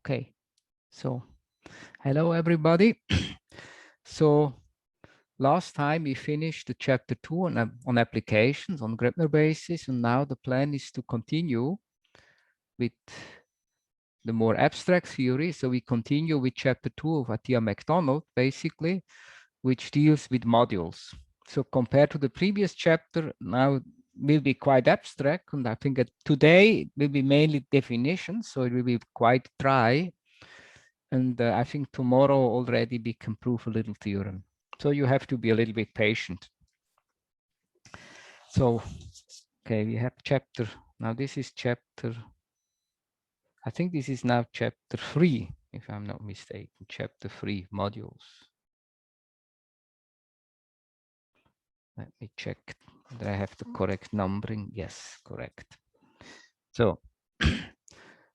Okay, so hello everybody. So last time we finished the chapter 2 on applications on Grabner basis, and now the plan is to continue with the more abstract theory. So we continue with chapter 2 of Attia MacDonald, basically, which deals with modules. So compared to the previous chapter, now will be quite abstract, and I think that today it will be mainly definitions, so it will be quite dry. And I think tomorrow already we can prove a little theorem. So you have to be a little bit patient. So, okay, we have chapter. Now this is chapter, I think this is now chapter 3, if I'm not mistaken, chapter 3 modules. Let me check that I have the correct numbering. Yes, correct. So,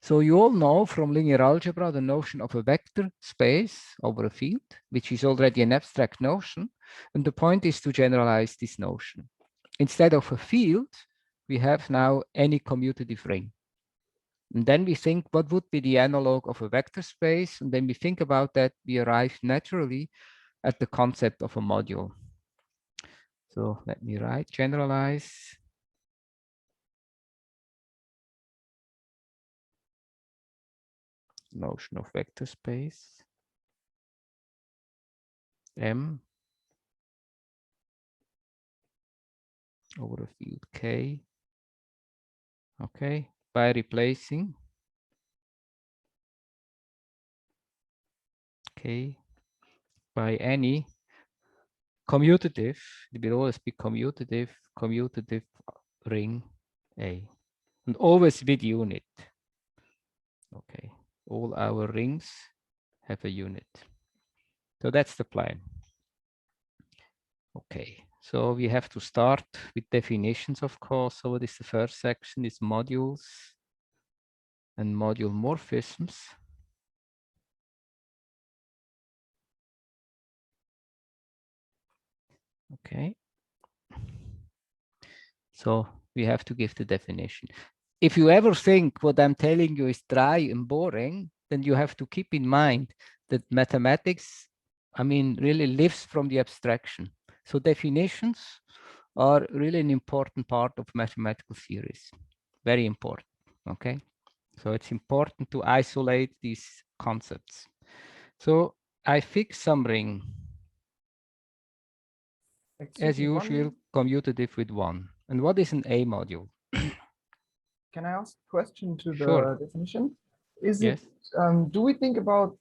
so you all know from linear algebra the notion of a vector space over a field, which is already an abstract notion. And the point is to generalize this notion. Instead of a field, we have now any commutative ring. And then we think what would be the analog of a vector space? And then we think about that, we arrive naturally at the concept of a module. So let me write, generalize. Notion of vector space. M over a field K. Okay, by replacing K by any commutative, it will always be commutative ring A, and always with unit. Okay, all our rings have a unit. So that's the plan. Okay, so we have to start with definitions, of course. So what is the first section? Is modules and module morphisms. Okay. So we have to give the definition. If you ever think what I'm telling you is dry and boring, then you have to keep in mind that mathematics, I mean, really lives from the abstraction. So definitions are really an important part of mathematical theories. Very important, okay? So it's important to isolate these concepts. So I fix some ring. As usual, commutative with 1. And what is an A module? Can I ask a question to Sure. the definition? Is Yes. it, do we think about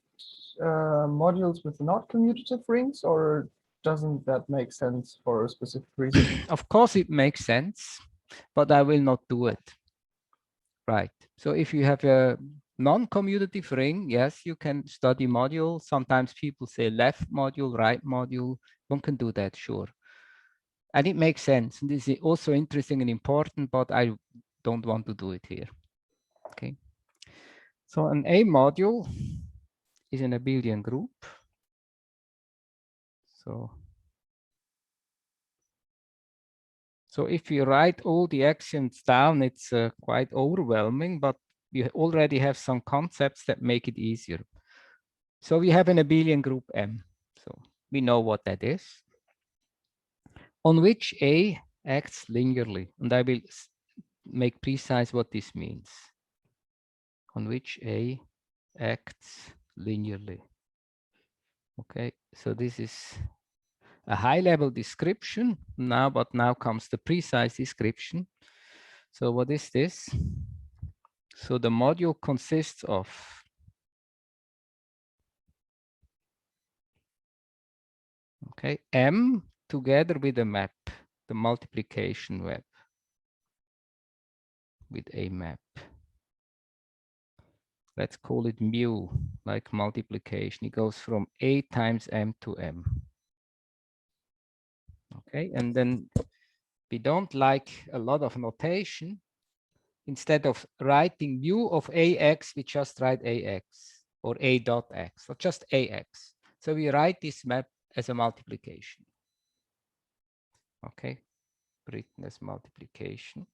modules with not commutative rings, or doesn't that make sense for a specific reason? Of course, it makes sense, but I will not do it. Right. So if you have a non-commutative ring, yes, you can study module. Sometimes people say left module, right module. One can do that, sure. And it makes sense. And this is also interesting and important, but I don't want to do it here. Okay. So an A module is an abelian group. So if you write all the axioms down, it's quite overwhelming, but we already have some concepts that make it easier. So we have an abelian group M. So we know what that is, on which A acts linearly. And I will make precise what this means. On which A acts linearly. Okay, so this is a high-level description now, but now comes the precise description. So what is this? So the module consists of M together with a map, the multiplication web with a map. Let's call it mu, like multiplication. It goes from A times M to M. Okay, and then we don't like a lot of notation. Instead of writing mu of AX, we just write AX or A dot X, or just AX. So we write this map as a multiplication. Okay, written as multiplication.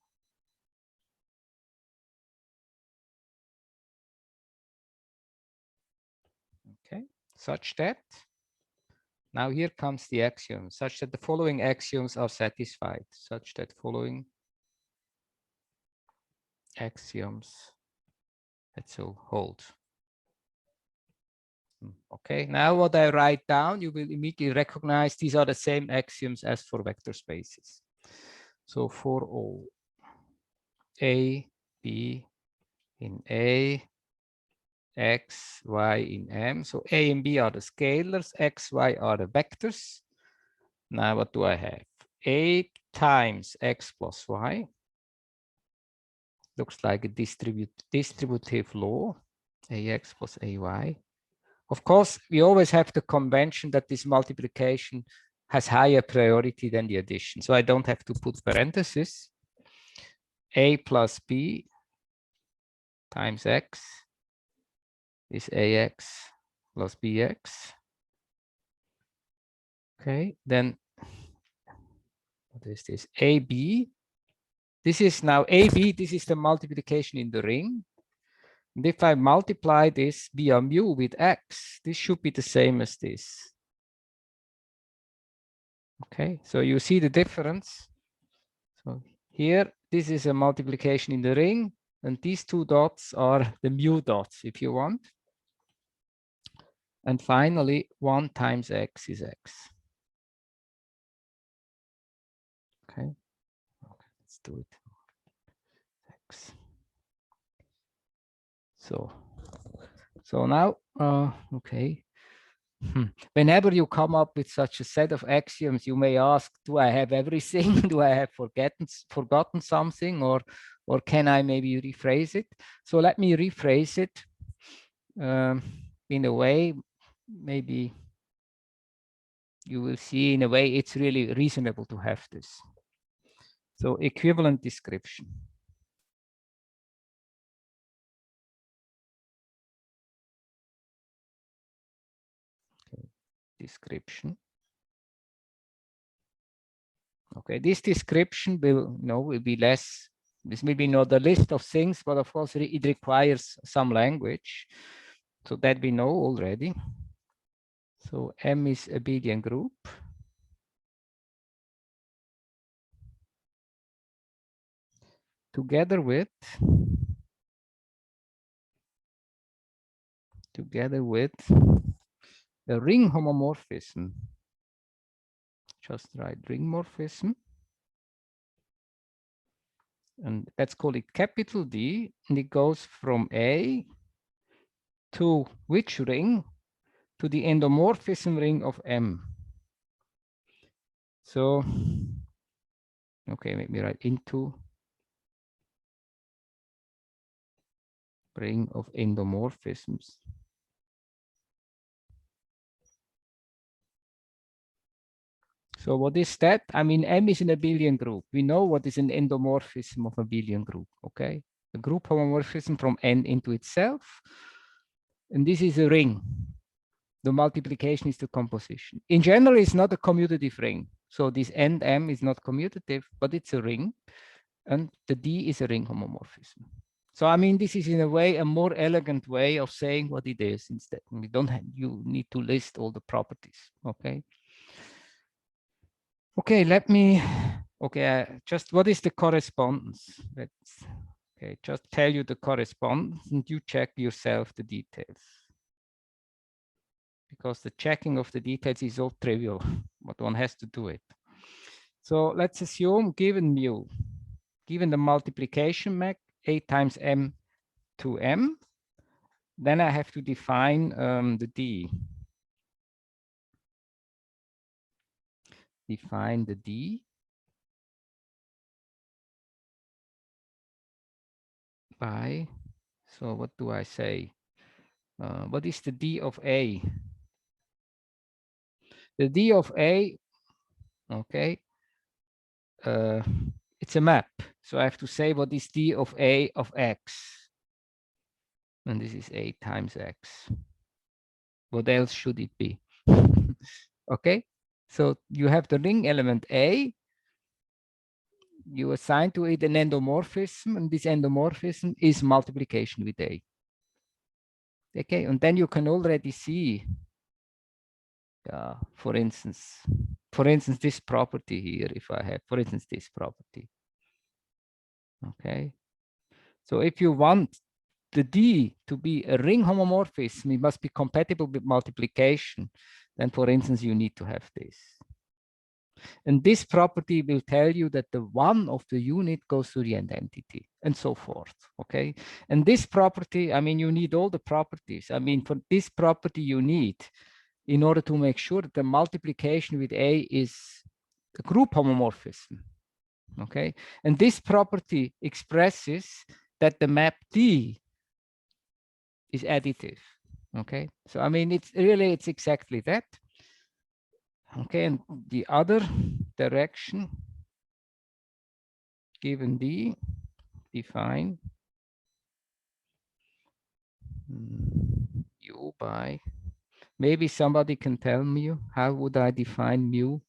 Okay, such that now here comes the axiom, such that the following axioms are satisfied, such that following axioms so hold. Okay, now what I write down, you will immediately recognize these are the same axioms as for vector spaces. So for all A, B in A, X, Y in M. So A and B are the scalars, X, Y are the vectors. Now what do I have? A times X plus Y. Looks like a distributive law, AX plus AY. Of course, we always have the convention that this multiplication has higher priority than the addition. So I don't have to put parentheses. A plus B times X is AX plus BX. Okay, then what is this? AB. This is now AB. This is the multiplication in the ring. And if I multiply this via mu with X, this should be the same as this. Okay, so you see the difference. So here, this is a multiplication in the ring, and these two dots are the mu dots, if you want. And finally, 1 times X is X. Okay, let's do it. X. So now, okay. Whenever you come up with such a set of axioms, you may ask, do I have everything? Do I have forgotten something? Or can I maybe rephrase it? So let me rephrase it in a way, maybe you will see in a way it's really reasonable to have this. So equivalent description. Okay. Description. Okay, this description will be less. This may be not a list of things, but of course it requires some language, so that we know already. So M is a abelian group. Together with the ring homomorphism. Just write ring morphism. And let's call it capital D, and it goes from A to which ring? To the endomorphism ring of M. So, okay, let me write into ring of endomorphisms. So what is that? I mean, M is an abelian group. We know what is an endomorphism of a abelian group, okay? A group homomorphism from N into itself. And this is a ring. The multiplication is the composition. In general, it's not a commutative ring. So this N M is not commutative, but it's a ring. And the D is a ring homomorphism. So, I mean, this is in a way a more elegant way of saying what it is instead. We don't have, you need to list all the properties, okay? Okay, let me, okay, just what is the correspondence? Let's, okay, just tell you the correspondence and you check yourself the details. Because the checking of the details is so trivial, but one has to do it. So let's assume given mu, given the multiplication map, A times M to M, then I have to define the D. Define the D by, so what do I say? What is the D of A? The D of A, okay, it's a map. So I have to say what is D of A of X. And this is A times X. What else should it be? Okay, so you have the ring element A. You assign to it an endomorphism, and this endomorphism is multiplication with A. Okay, and then you can already see, for instance, this property here, if I have, for instance, this property. Okay, so if you want the D to be a ring homomorphism, it must be compatible with multiplication. Then, for instance, you need to have this. And this property will tell you that the one of the unit goes to the identity and so forth, okay? And this property, I mean, you need all the properties. I mean, for this property you need in order to make sure that the multiplication with A is a group homomorphism, okay? And this property expresses that the map D is additive, okay? So, I mean, it's exactly that. Okay, and the other direction given D, define mu by, maybe somebody can tell me how would I define mu?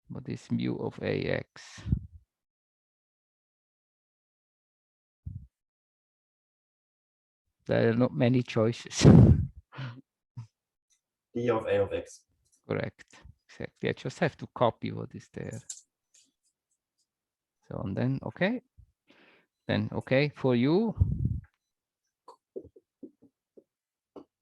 What is mu of AX? There are not many choices. D of A of X. Correct, exactly. I just have to copy what is there. So, and then, okay. Then, okay, for you,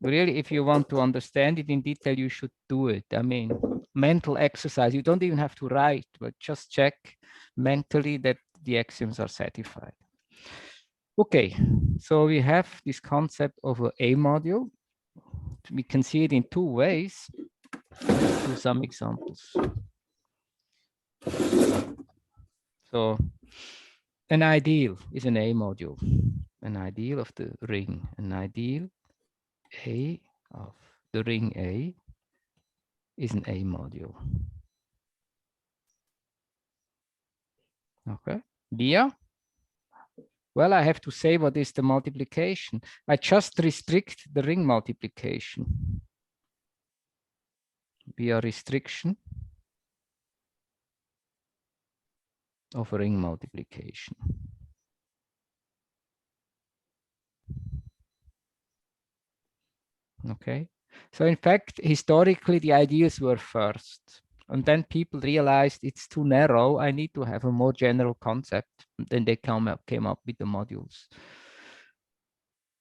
really, if you want to understand it in detail, you should do it. I mean, mental exercise. You don't even have to write, but just check mentally that the axioms are satisfied. Okay, so we have this concept of an A module. We can see it in two ways. Let's do some examples. So an ideal is an A module. An ideal of the ring. An ideal A of the ring A is an A module. Okay, Dia? Well, I have to say what is the multiplication. I just restrict the ring multiplication via restriction of a ring multiplication. Okay, so in fact, historically, the ideas were first. And then people realized it's too narrow. I need to have a more general concept. And then they came up with the modules.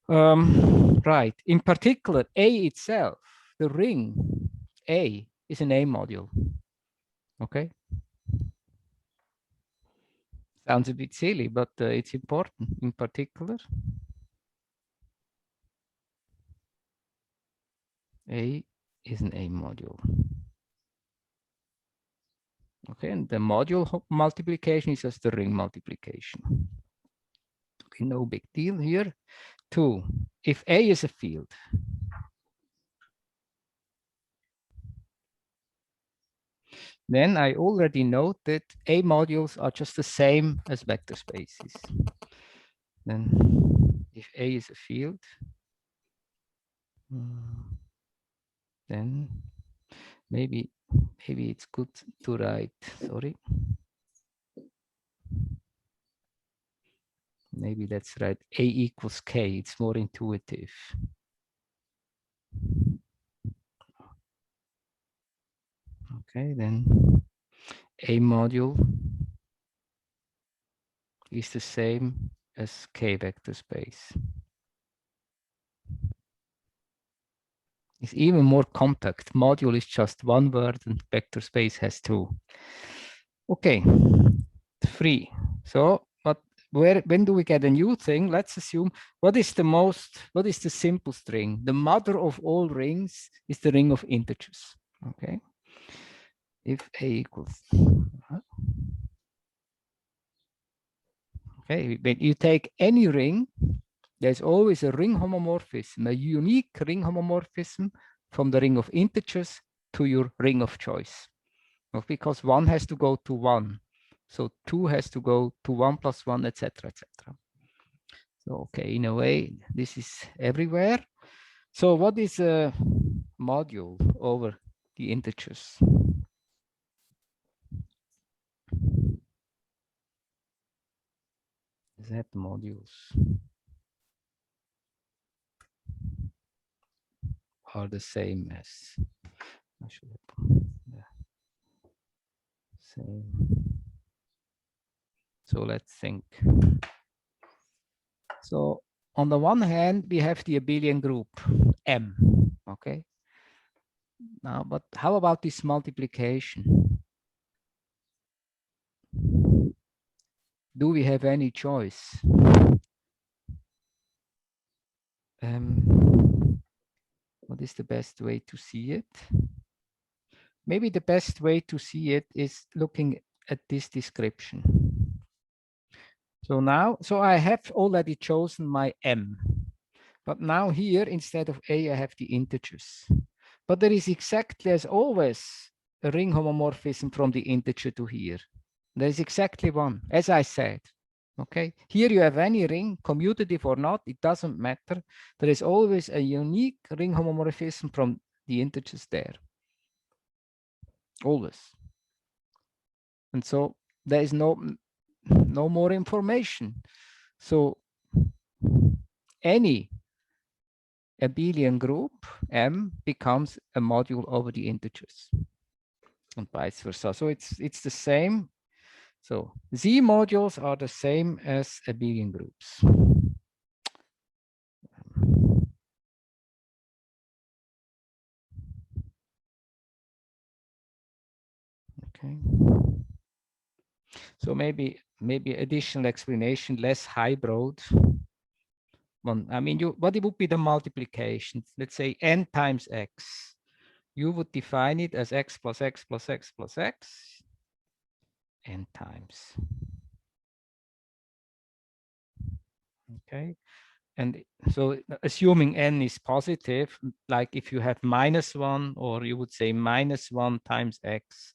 Right. In particular, A itself, the ring A is an A module. Okay. Sounds a bit silly, but it's important. In particular, A is an A module. Okay, and the module multiplication is just the ring multiplication. Okay, no big deal here. 2, if A is a field, then I already note that A modules are just the same as vector spaces. Then if A is a field, then maybe it's good to write, sorry. Maybe that's right, A equals K, it's more intuitive. Okay, then A module is the same as K vector space. It's even more compact. Module is just one word and vector space has two. Okay, 3. So, but when do we get a new thing? Let's assume what is the simplest ring? The mother of all rings is the ring of integers. Okay. If A equals. Okay, when you take any ring, there's always a ring homomorphism, a unique ring homomorphism from the ring of integers to your ring of choice. Because 1 has to go to 1. So 2 has to go to 1 plus 1, etc., etc. So, okay, in a way, this is everywhere. So what is a module over the integers? Z modules. are the same as, I should have, yeah, same. So let's think. So on the one hand, we have the abelian group M, okay? Now, but how about this multiplication? Do we have any choice? What is the best way to see it? Maybe the best way to see it is looking at this description. So now, so I have already chosen my M, but now here, instead of A, I have the integers. But there is exactly as always a ring homomorphism from the integer to here. There is exactly one, as I said. Okay, here you have any ring, commutative or not, it doesn't matter. There is always a unique ring homomorphism from the integers there. Always. And so there is no more information. So any abelian group M becomes a module over the integers and vice versa. So it's the same. So Z modules are the same as abelian groups. Okay. So maybe additional explanation, less highbroad. One, I mean, what it would be the multiplication? Let's say n times x. You would define it as x plus x plus x plus x n times. Okay. And so assuming n is positive, like if you have -1, or you would say -1 times x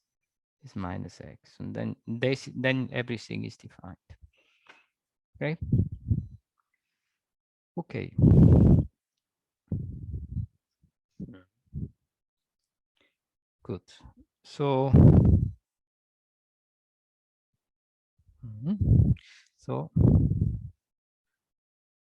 is minus x, and then everything is defined. Okay. Okay. Good. So,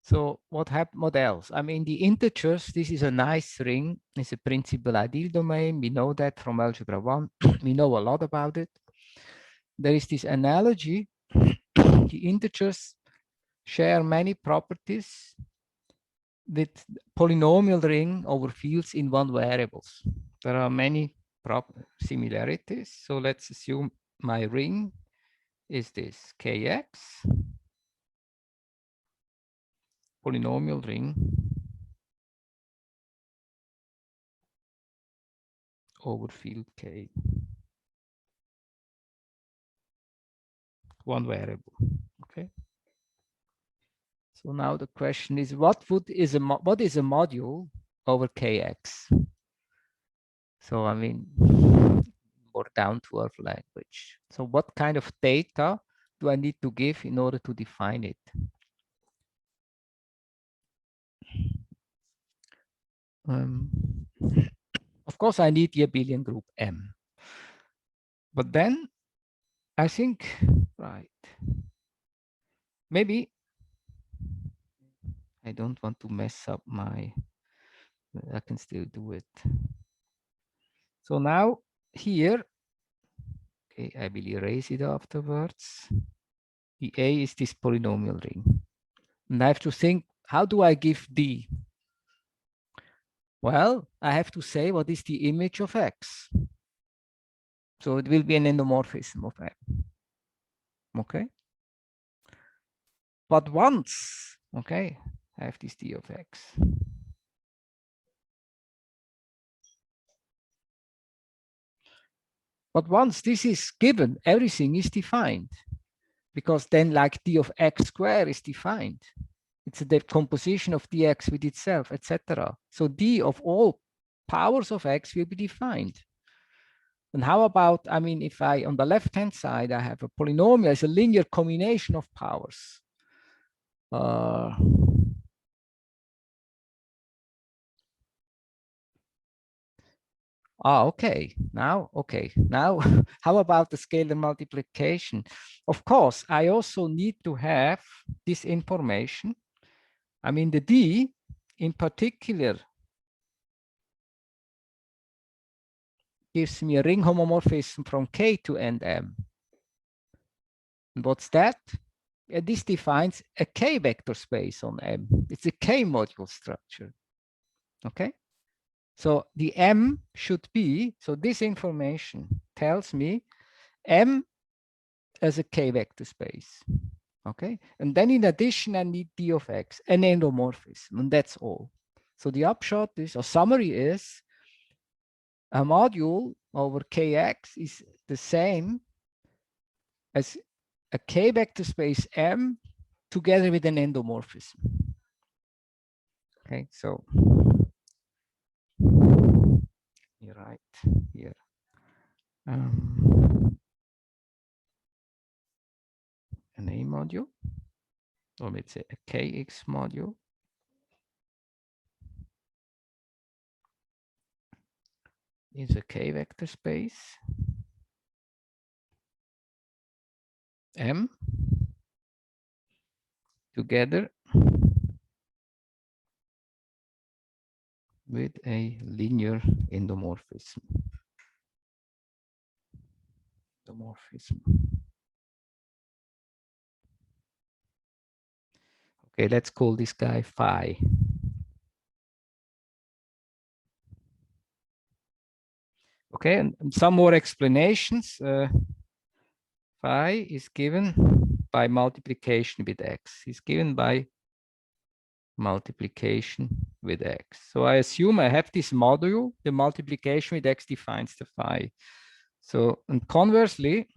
so what happened? What else? I mean, the integers. This is a nice ring. It's a principal ideal domain. We know that from algebra 1. We know a lot about it. There is this analogy. The integers share many properties with polynomial ring over fields in one variables. There are many similarities. So let's assume my ring is this Kx, polynomial ring over field K, one variable. Okay. So now the question is, what is a module over Kx? So I mean, more down to earth language. So what kind of data do I need to give in order to define it? Of course, I need the abelian group M. But then I think, right, maybe I don't want to mess up my, I can still do it. So now here, okay, I will erase it afterwards. The A is this polynomial ring. And I have to think, how do I give D? Well, I have to say what is the image of X. So it will be an endomorphism of M. Okay. But once, okay, I have this D of X. But once this is given, everything is defined, because then like D of X squared is defined. It's a decomposition of dx with itself, etc. So D of all powers of X will be defined. And how about, I mean, if I, on the left-hand side, I have a polynomial, it's a linear combination of powers. Okay. Now, how about the scalar multiplication? Of course, I also need to have this information. I mean, the D in particular gives me a ring homomorphism from K to end M. And what's that? This defines a K vector space on M. It's a K module structure. Okay. So the M should be, so this information tells me M as a K vector space. Okay. And then in addition, I need D of X, an endomorphism, and that's all. So the upshot is, or summary is, a module over Kx is the same as a K vector space M together with an endomorphism. Okay, so you're right here. An A module, or let's say a Kx module, is a K vector space M together with a linear endomorphism. Okay, let's call this guy phi. Okay, and some more explanations. Phi is given by multiplication with x. Is given by multiplication with x. So I assume I have this module, the multiplication with x defines the phi. So, and conversely,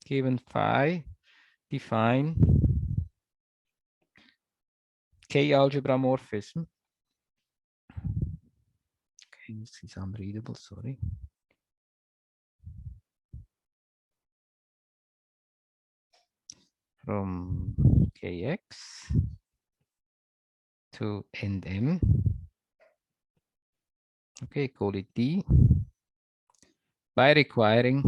given phi, define K algebra morphism. Okay, this is unreadable, sorry. From Kx to end M. Okay, call it D by requiring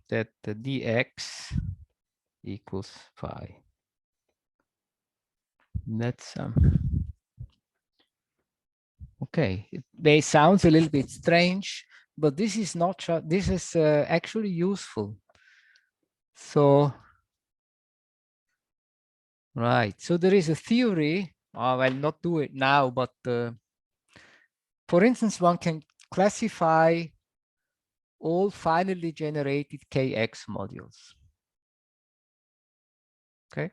that the dx equals phi. That's okay. It may sound a little bit strange, but this is not. This is actually useful. So, right. So there is a theory. I will not do it now, but for instance, one can classify all finally generated Kx modules. Okay.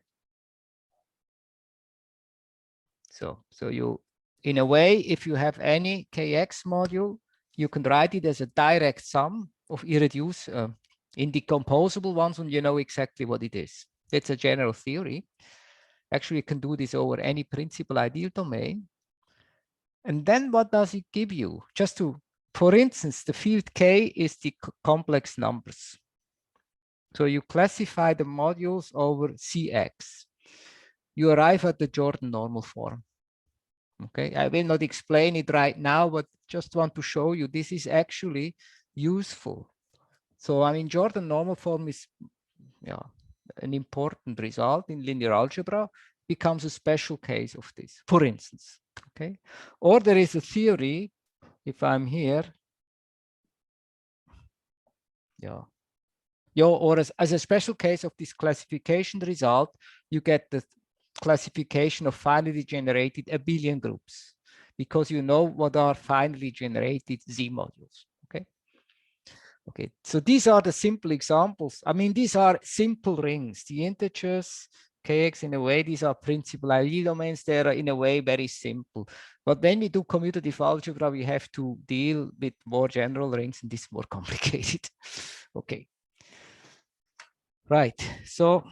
So you, in a way, if you have any Kx module, you can write it as a direct sum of indecomposable ones, and you know exactly what it is. It's a general theory. Actually, you can do this over any principal ideal domain. And then what does it give you? Just to, for instance, the field K is the complex numbers. So you classify the modules over Cx. You arrive at the Jordan normal form. Okay, I will not explain it right now, but just want to show you this is actually useful. So I mean, Jordan normal form is an important result in linear algebra, becomes a special case of this, for instance. Okay, or there is a theory, if I'm here, or as a special case of this classification result, you get the classification of finally generated abelian groups, because you know what are finally generated Z modules. Okay. Okay. So these are the simple examples. I mean, these are simple rings. The integers, Kx, in a way, these are principal ideal domains. They are in a way very simple. But when we do commutative algebra, we have to deal with more general rings, and this is more complicated. Okay. Right. So,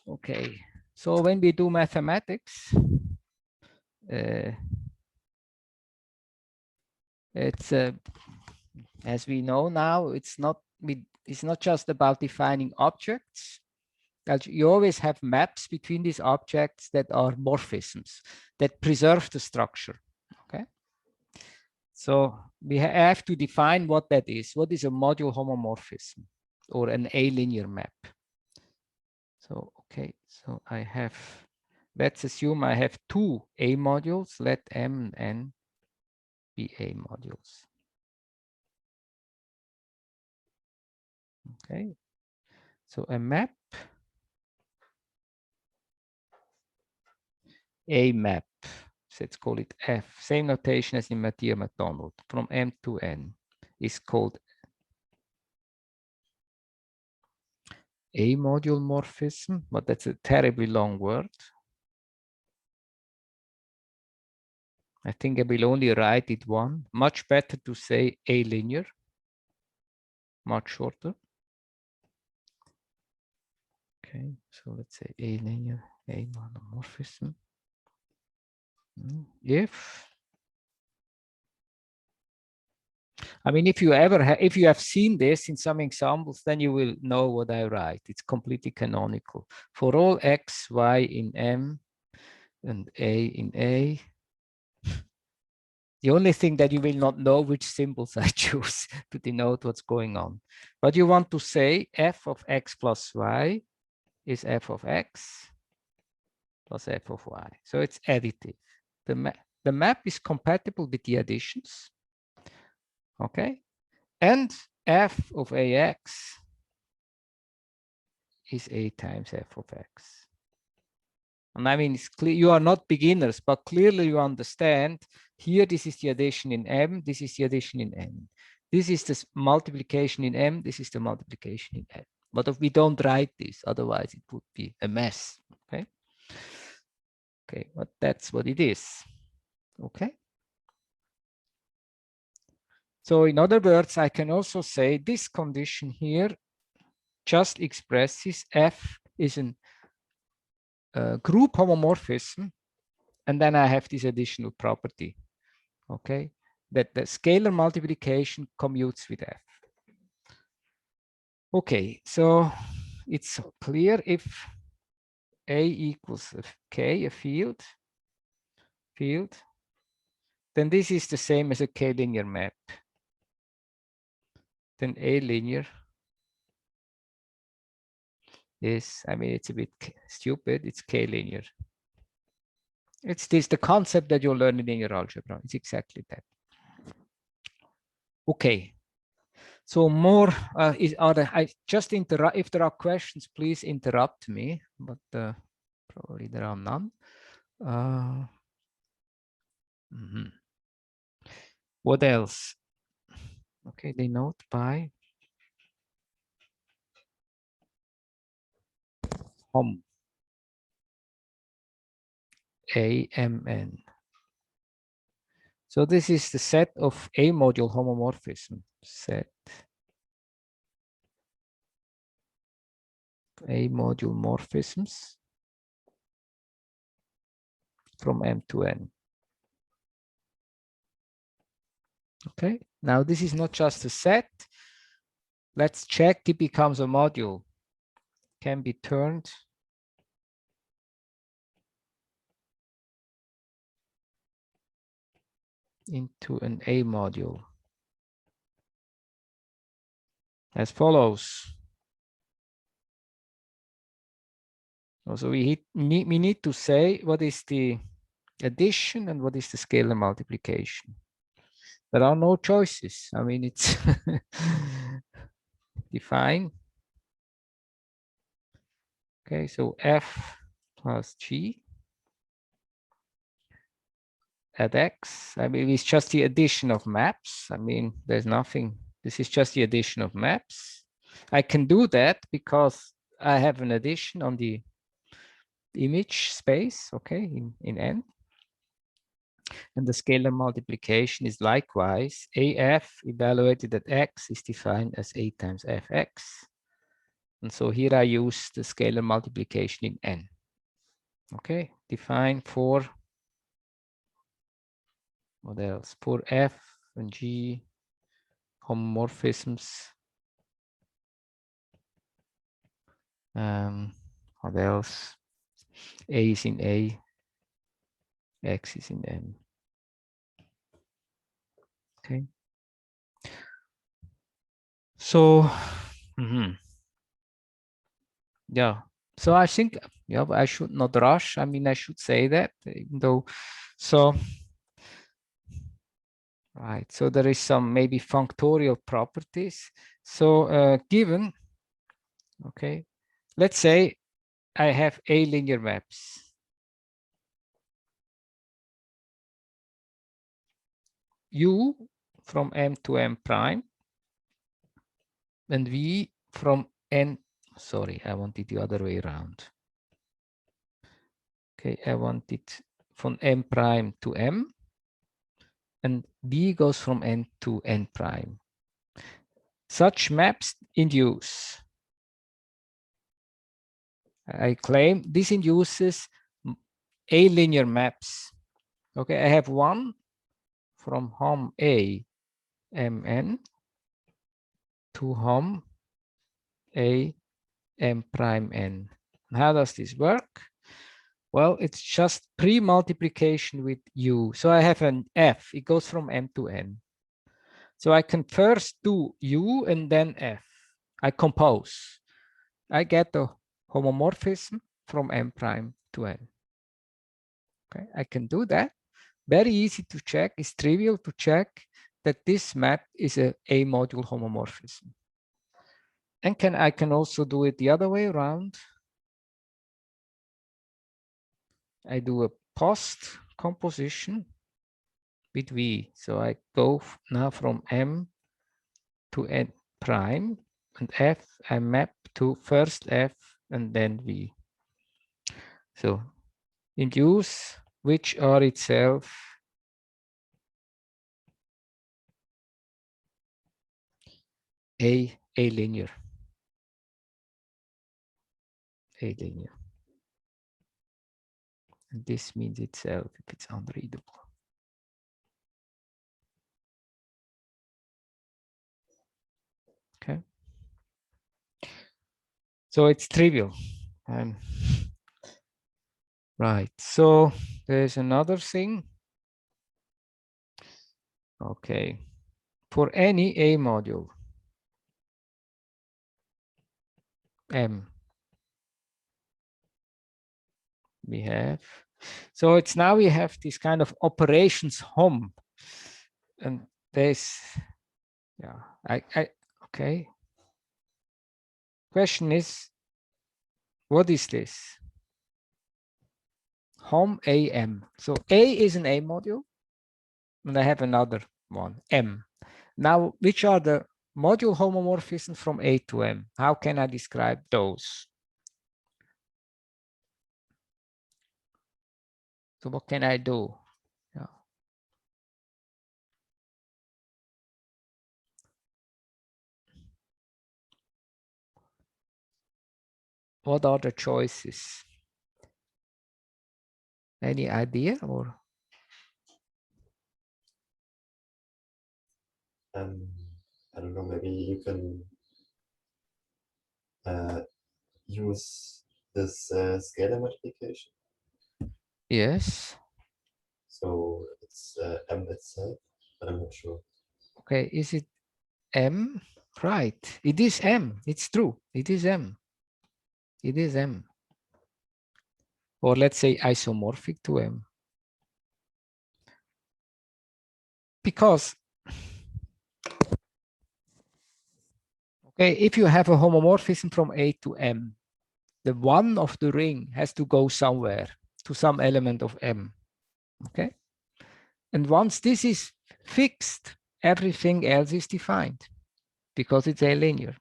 okay. So when we do mathematics, it's as we know now, it's not just about defining objects. You always have maps between these objects that are morphisms that preserve the structure. Okay. So we have to define what that is. What is a module homomorphism or an A linear map? So, okay, so I have, let's assume I have two A modules, let M and N be A modules. Okay, so a map, A map, so let's call it F, same notation as in Mathieu McDonald, from M to N is called A module morphism, but that's a terribly long word. I think I will only write it one. Much better to say A linear, much shorter. Okay, so let's say A linear, A monomorphism. If, I mean, if you if you have seen this in some examples, then you will know what I write. It's completely canonical. For all X, Y in M and A in A, the only thing that you will not know which symbols I choose to denote what's going on. But you want to say f of x plus y is f of x plus f of y. So it's additive. The map is compatible with the additions. Okay. And f of ax is a times f of x. And I mean, it's clear you are not beginners, but clearly you understand here, this is the addition in M, this is the addition in N. This is the multiplication in M, this is the multiplication in N. But if we don't write this, otherwise it would be a mess, okay? Okay, but that's what it is, okay? So in other words, I can also say this condition here just expresses F is a group homomorphism, and then I have this additional property. Okay, that the scalar multiplication commutes with F. Okay, so it's clear if A equals K, a field, then this is the same as a K-linear map. Then A linear is, I mean, it's a bit stupid, it's K-linear. It's this, the concept that you'll learn in linear algebra. It's exactly that. Okay, so more I just interrupt. If there are questions, please interrupt me. But probably there are none. What else? Okay, they note by hom AMN. So this is the set of A module homomorphism. Set A module morphisms from M to N. Okay, now this is not just a set. Let's check it becomes a module. Can be turned into an A module as follows. So we need to say what is the addition and what is the scalar multiplication. There are no choices. I mean, it's define. Okay, so F plus G at X. I mean, it's just the addition of maps. I mean, there's nothing. This is just the addition of maps. I can do that because I have an addition on the image space, okay, in N. And the scalar multiplication is likewise AF evaluated at X is defined as A times Fx. And so here I use the scalar multiplication in N. Okay, define for what else? For F and G homomorphisms. What else? A is in A, X is in N. Okay. So, yeah, So I think, yeah, but I should not rush. I mean, I should say that, even though, so, right. So there is some maybe functorial properties. So given, okay, let's say I have A linear maps. U from M to M prime and V from N, sorry, I want it the other way around. Okay, I want it from M prime to M and B goes from N to N prime. Such maps induce, I claim this induces A linear maps. Okay, I have one from hom A Mn to hom A M prime N. How does this work? Well, it's just pre-multiplication with U. So I have an F, it goes from M to N. So I can first do U and then F. I compose. I get the homomorphism from M prime to N. Okay, I can do that. Very easy to check. It's trivial to check that this map is a module homomorphism. And I can also do it the other way around. I do a post composition with V. So I go now from M to N prime and F, I map to first F and then V. So induce which are itself a linear. A linear. And this means itself if it's unreadable. Okay. So it's trivial. Right. So there's another thing. Okay. For any A module, M, we have. So it's now we have this kind of operations hom. And there's, yeah, okay. Question is, what is this? Hom AM. So A is an A module, and I have another one, M. Now, which are the module homomorphisms from A to M? How can I describe those? So what can I do? Yeah. What are the choices? Any idea or? I don't know, maybe you can use this scalar multiplication. Yes. So it's M itself, but I'm not sure. Okay, is it M? Right, it is M. It's true, it is M. It is M. Or let's say isomorphic to M. Because, okay, if you have a homomorphism from A to M, the one of the ring has to go somewhere to some element of M, okay? And once this is fixed, everything else is defined because it's A-linear.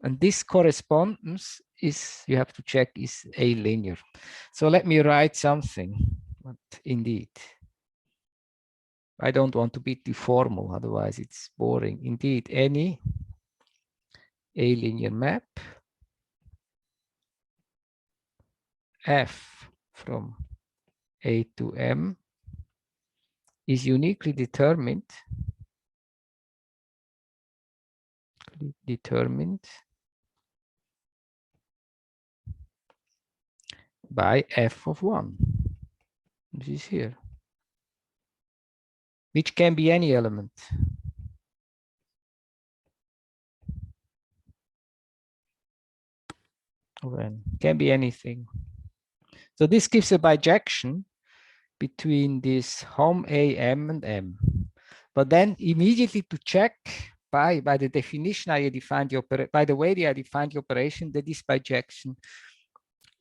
And this correspondence is, you have to check, is A-linear. So let me write something, but indeed, I don't want to be too formal, otherwise it's boring. Indeed, any A-linear map F from A to M is uniquely determined by F of 1. This is here, which can be any element. of n. Can be anything. So this gives a bijection between this hom A, M and M. But then immediately to check by the definition I defined the by the way I defined the operation, that this bijection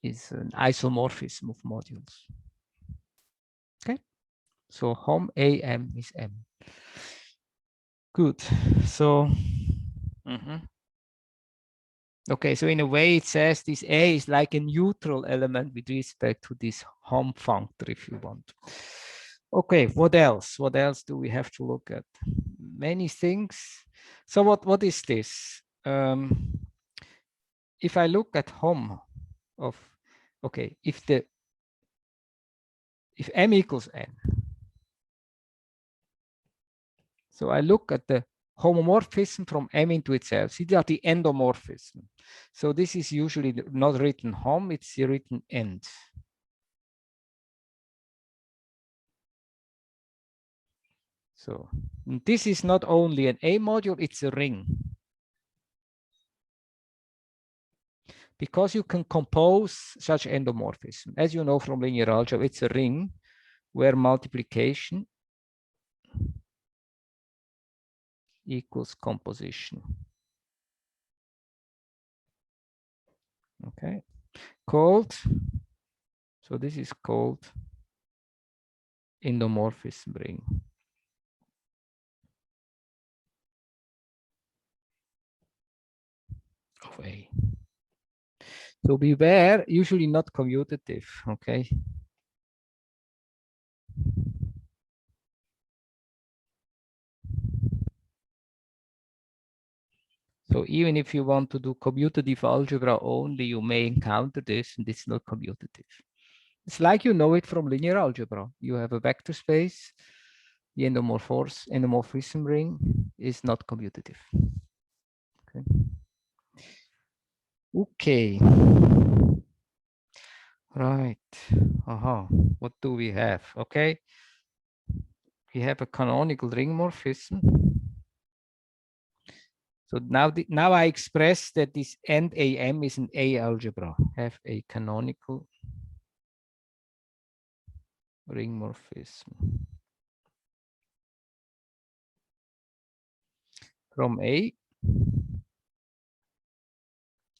is an isomorphism of modules. Okay, so hom A, M is M. Good. So, okay, so in a way it says this A is like a neutral element with respect to this hom functor, if you want. Okay, what else? What else do we have to look at? Many things. So what is this? If I look at hom of, okay, if M equals N, so I look at the homomorphism from M into itself. These are the endomorphism. So this is usually not written hom, it's written end. So this is not only an A module, it's a ring. Because you can compose such endomorphism. As you know from linear algebra, it's a ring where multiplication equals composition. Okay, called, so this is called endomorphism ring. Of A. So beware, usually not commutative, okay? So even if you want to do commutative algebra only, you may encounter this, and it's not commutative. It's like you know it from linear algebra. You have a vector space, the endomorphism ring is not commutative. Okay. Okay. Right. What do we have? Okay. We have a canonical ring morphism. So now I express that this end AM is an A algebra. Have a canonical ring morphism from A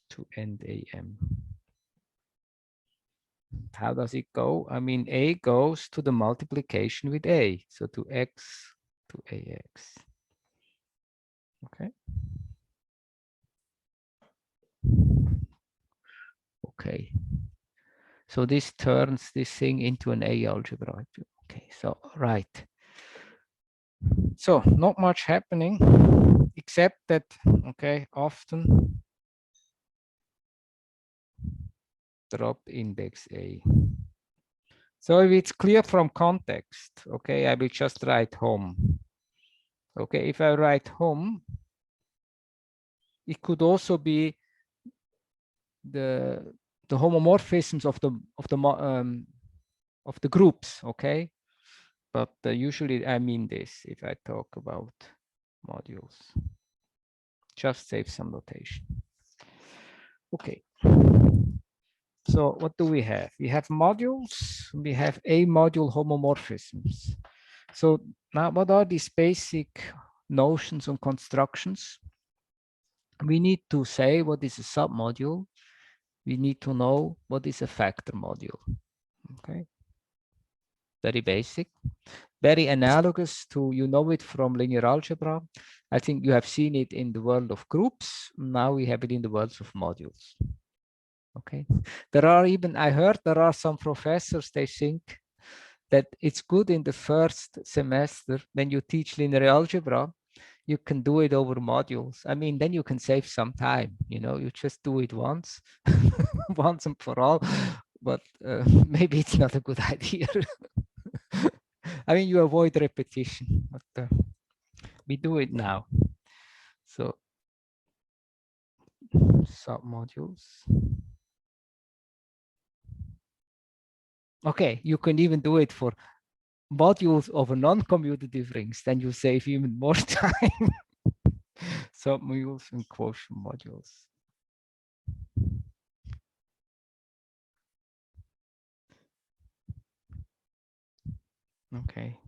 to end AM. How does it go? I mean, A goes to the multiplication with A, so to X to AX. Okay. Okay. So this turns this thing into an A algebra. Okay, so right. So not much happening, except that, okay, often drop index A. So if it's clear from context, okay, I will just write hom. Okay, if I write hom, it could also be the homomorphisms of the groups, okay? But usually I mean this if I talk about modules. Just save some notation. Okay. So what do we have? We have modules. We have A module homomorphisms. So now what are these basic notions and constructions? We need to say what is a submodule. We need to know what is a factor module. Okay. Very basic. Very analogous to, you know it from linear algebra. I think you have seen it in the world of groups. Now we have it in the world of modules. Okay. There are even, I heard there are some professors, they think that it's good in the first semester when you teach linear algebra, you can do it over modules. I mean, then you can save some time, you know, you just do it once, once and for all, but maybe it's not a good idea. I mean, you avoid repetition, but we do it now. So submodules. Okay, you can even do it for modules of non-commutative rings, then you save even more time. Submodules and quotient modules. Okay.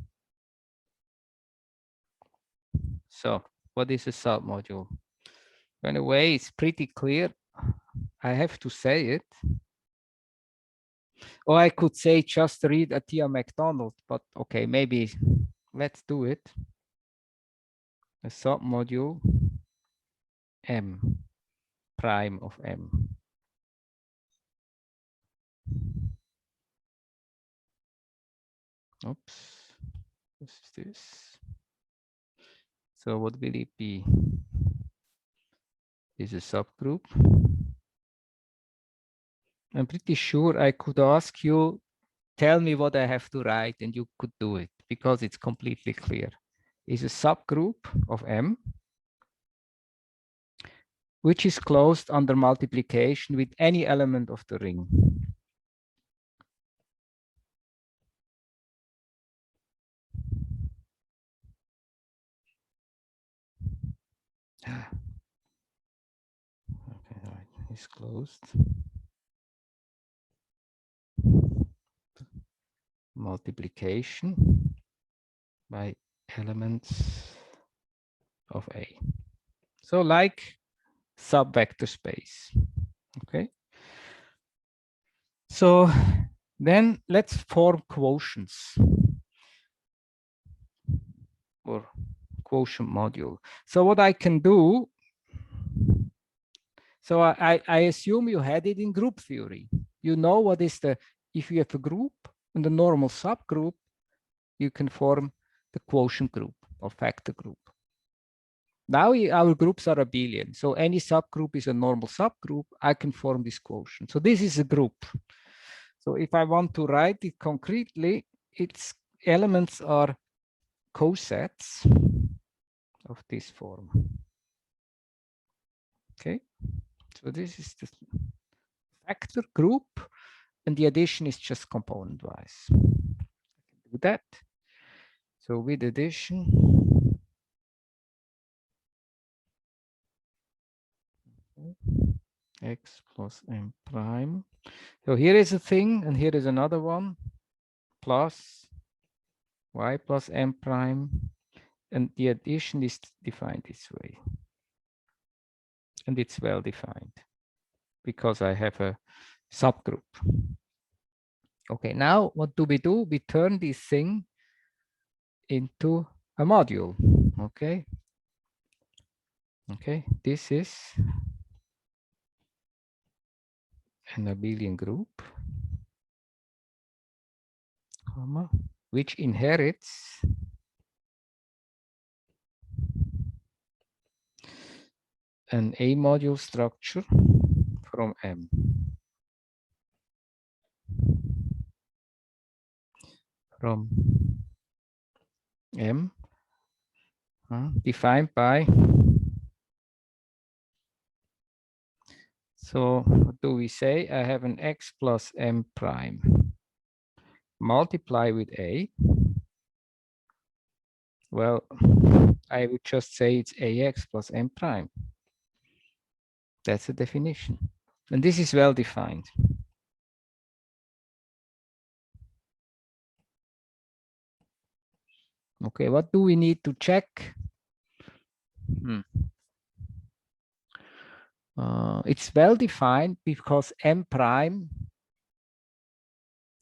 So what is a submodule? Anyway, it's pretty clear. I have to say it. Or I could say just read a Tia McDonald, but okay, maybe let's do it. A submodule M prime of M. Oops, what is this? So what will it be? Is a subgroup. I'm pretty sure I could ask you, tell me what I have to write, and you could do it because it's completely clear. Is a subgroup of M, which is closed under multiplication with any element of the ring. Okay, right, it's closed. Multiplication by elements of A. So like subvector space, okay? So then let's form quotients or quotient module. So what I can do, so I assume you had it in group theory. You know what is the, if you have a group and a normal subgroup, you can form the quotient group or factor group. Now our groups are abelian. So any subgroup is a normal subgroup. I can form this quotient. So this is a group. So if I want to write it concretely, its elements are cosets of this form. Okay. So this is the factor group, and the addition is just component-wise. Do that. So with addition, x plus m prime. So here is a thing, and here is another one, plus y plus m prime, and the addition is defined this way. And it's well defined because I have a subgroup. Okay, now what do? We turn this thing into a module. Okay. Okay, this is an abelian group, comma, which inherits an A module structure from M. From M, defined by, so what do we say? I have an x plus m prime multiply with A. Well, I would just say it's ax plus m prime. That's the definition. And this is well defined. Okay, what do we need to check? It's well defined because m prime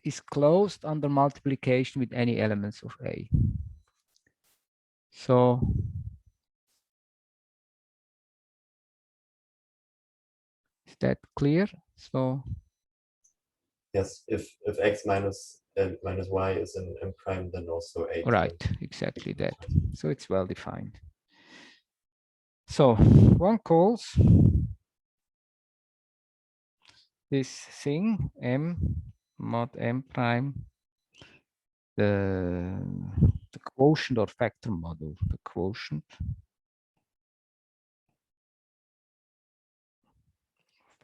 is closed under multiplication with any elements of A. So is that clear? So Yes, if x minus minus y is in M prime, then also A. right, exactly that. So it's well defined. So one calls this thing M mod M prime the quotient or factor model, the quotient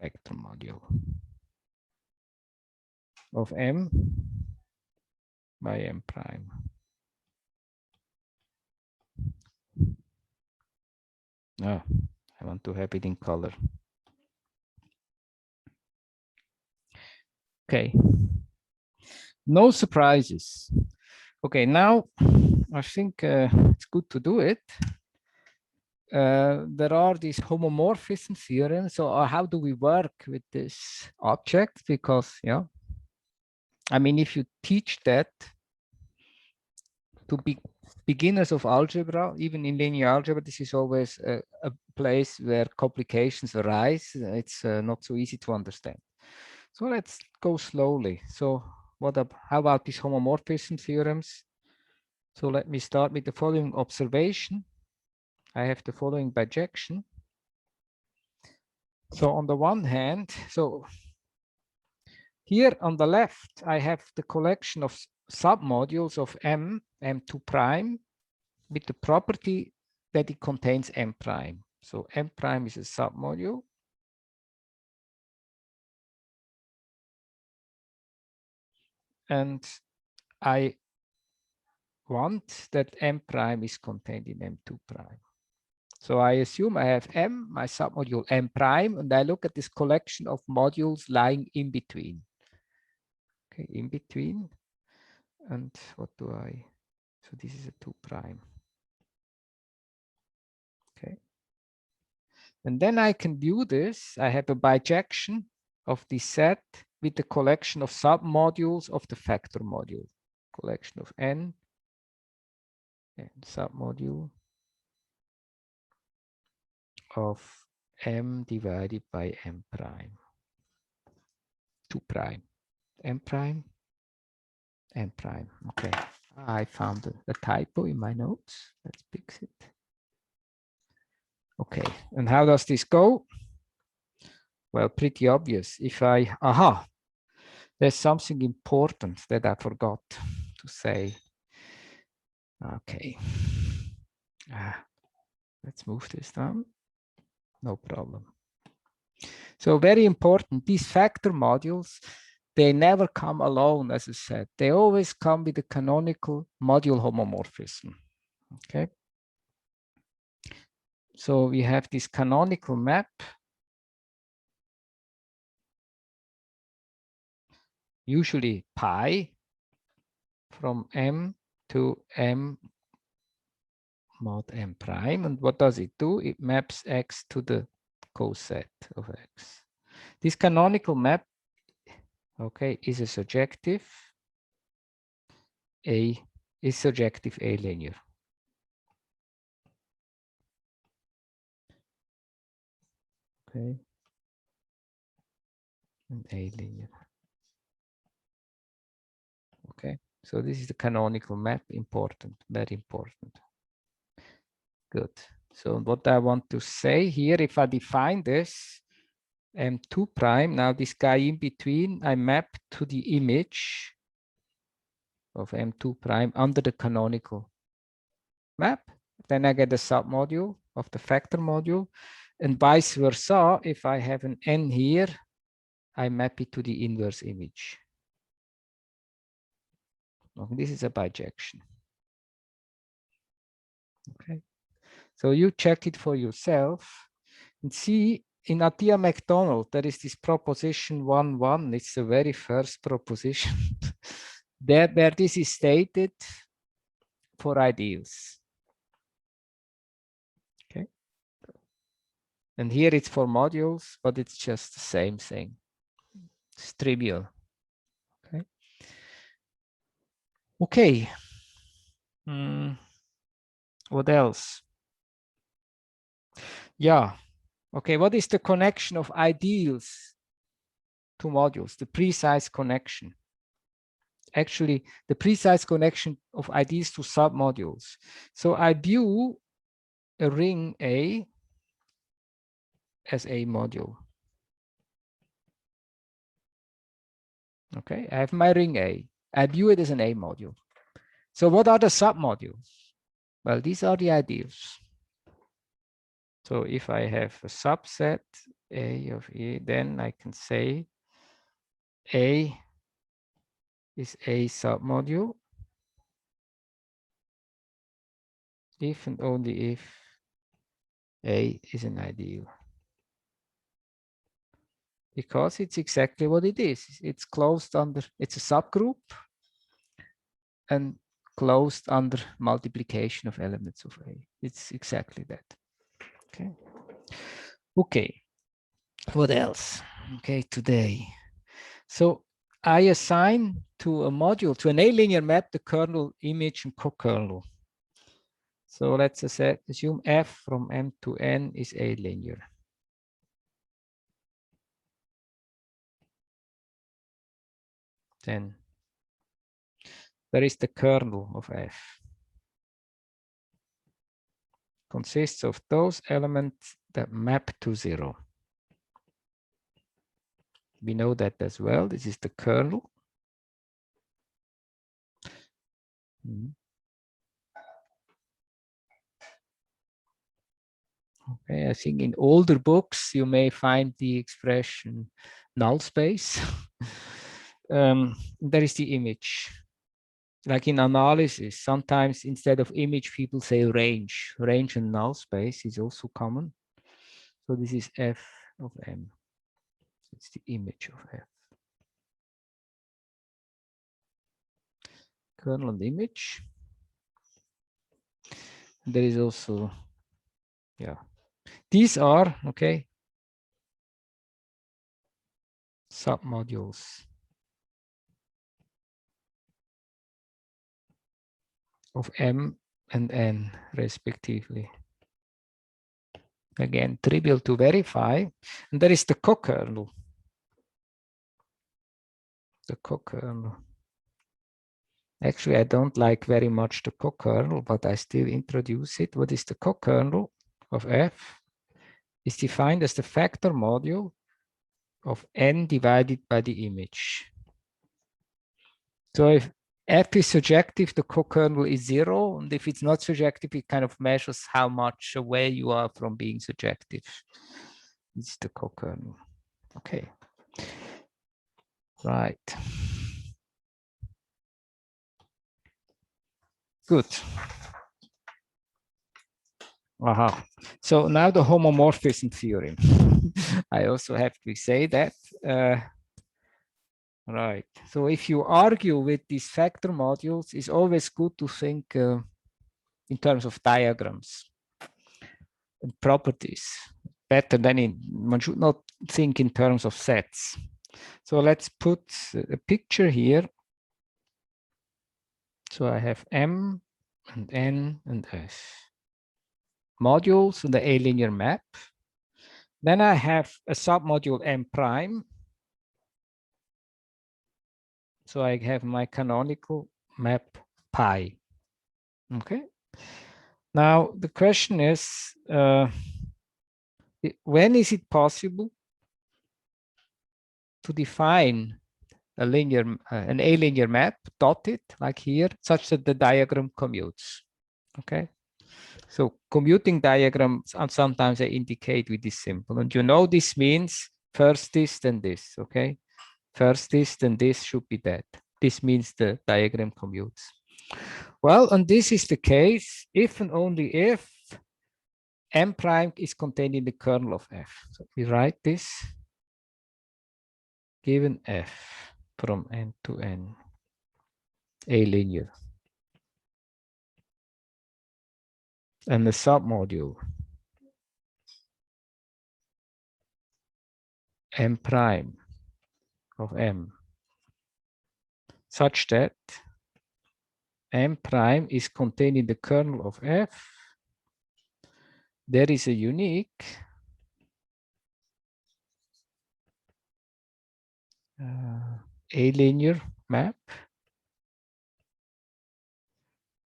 factor module of M by M prime. Ah, I want to have it in color. Okay. No surprises. Okay, now I think it's good to do it. There are these homomorphism theorems. So how do we work with this object? Because, yeah, I mean, if you teach that to beginners of algebra, even in linear algebra, this is always a place where complications arise. It's not so easy to understand. So let's go slowly. So how about these homomorphism theorems? So let me start with the following observation. I have the following bijection. So on the one hand, so here on the left, I have the collection of submodules of M2 prime, with the property that it contains M prime. So M prime is a submodule. And I want that M prime is contained in M2 prime. So I assume I have M, my submodule M prime, and I look at this collection of modules lying in between. Okay, in between. And what do I? So this is a 2 prime. Okay. And then I can view this. I have a bijection of this set with the collection of submodules of the factor module. Collection of N and submodule of M divided by M prime. 2 prime. M prime. M prime. Okay. I found a typo in my notes. Let's fix it. Okay. And how does this go? Well, pretty obvious. If I, there's something important that I forgot to say. Okay. Let's move this down. No problem. So very important, these factor modules, they never come alone, as I said. They always come with a canonical module homomorphism. Okay. So we have this canonical map. Usually pi from M to M mod M prime. And what does it do? It maps X to the coset of X. This canonical map, okay, is a surjective A linear. Okay. And A linear. Okay. So this is the canonical map, important, very important. Good. So what I want to say here, if I define this M2 prime, now this guy in between, I map to the image of M2 prime under the canonical map. Then I get a submodule of the factor module, and vice versa. If I have an N here, I map it to the inverse image. This is a bijection. Okay. So you check it for yourself and see in Atiyah MacDonald, there is this proposition 1,1. It's the very first proposition there, where this is stated for ideals. Okay. And here it's for modules, but it's just the same thing. It's trivial. Okay. Okay. What else? Yeah. Okay, what is the connection of ideals to modules? The precise connection. Actually, the precise connection of ideals to submodules. So I view a ring A as a module. Okay, I have my ring A. I view it as an A module. So what are the submodules? Well, these are the ideals. So if I have a subset A of E, then I can say A is a submodule if and only if A is an ideal. Because it's exactly what it is. It's closed under, it's a subgroup and closed under multiplication of elements of A. It's exactly that. Okay. Okay. What else? Okay, today. So I assign to a module, to an A-linear map, the kernel, image, and co-kernel. So let's assume F from M to N is A-linear. Then there is the kernel of F. Consists of those elements that map to 0. We know that as well. This is the kernel. Okay, I think in older books you may find the expression null space. There is the image. Like in analysis, sometimes instead of image, people say range. Range and null space is also common. So this is F of M. It's the image of F. Kernel and image. There is also, yeah. These are, okay, submodules of M and N respectively. Again, trivial to verify. And there is the co-kernel. The co-kernel. Actually, I don't like very much the co-kernel, but I still introduce it. What is the co-kernel of F? Is defined as the factor module of N divided by the image. So if F is surjective, the co-kernel is 0. And if it's not surjective, it kind of measures how much away you are from being surjective. It's the co-kernel. Okay. Right. Good. Aha. So now the homomorphism theorem. I also have to say that. Right. So if you argue with these factor modules, it's always good to think in terms of diagrams and properties. Better than one should not think in terms of sets. So let's put a picture here. So I have M and N and S. Modules in the A-linear map. Then I have a submodule M prime. So I have my canonical map pi. Okay. Now the question is, when is it possible to define a linear, an A-linear map, dotted like here, such that the diagram commutes? Okay. So commuting diagrams sometimes I indicate with this symbol, and you know this means first this, then this. Okay. First this, then this should be that. This means the diagram commutes. Well, and this is the case if and only if M prime is contained in the kernel of F. So we write this, given F from N to N, A linear. And the submodule M prime of M, such that M prime is contained in the kernel of F. There is a unique A linear map,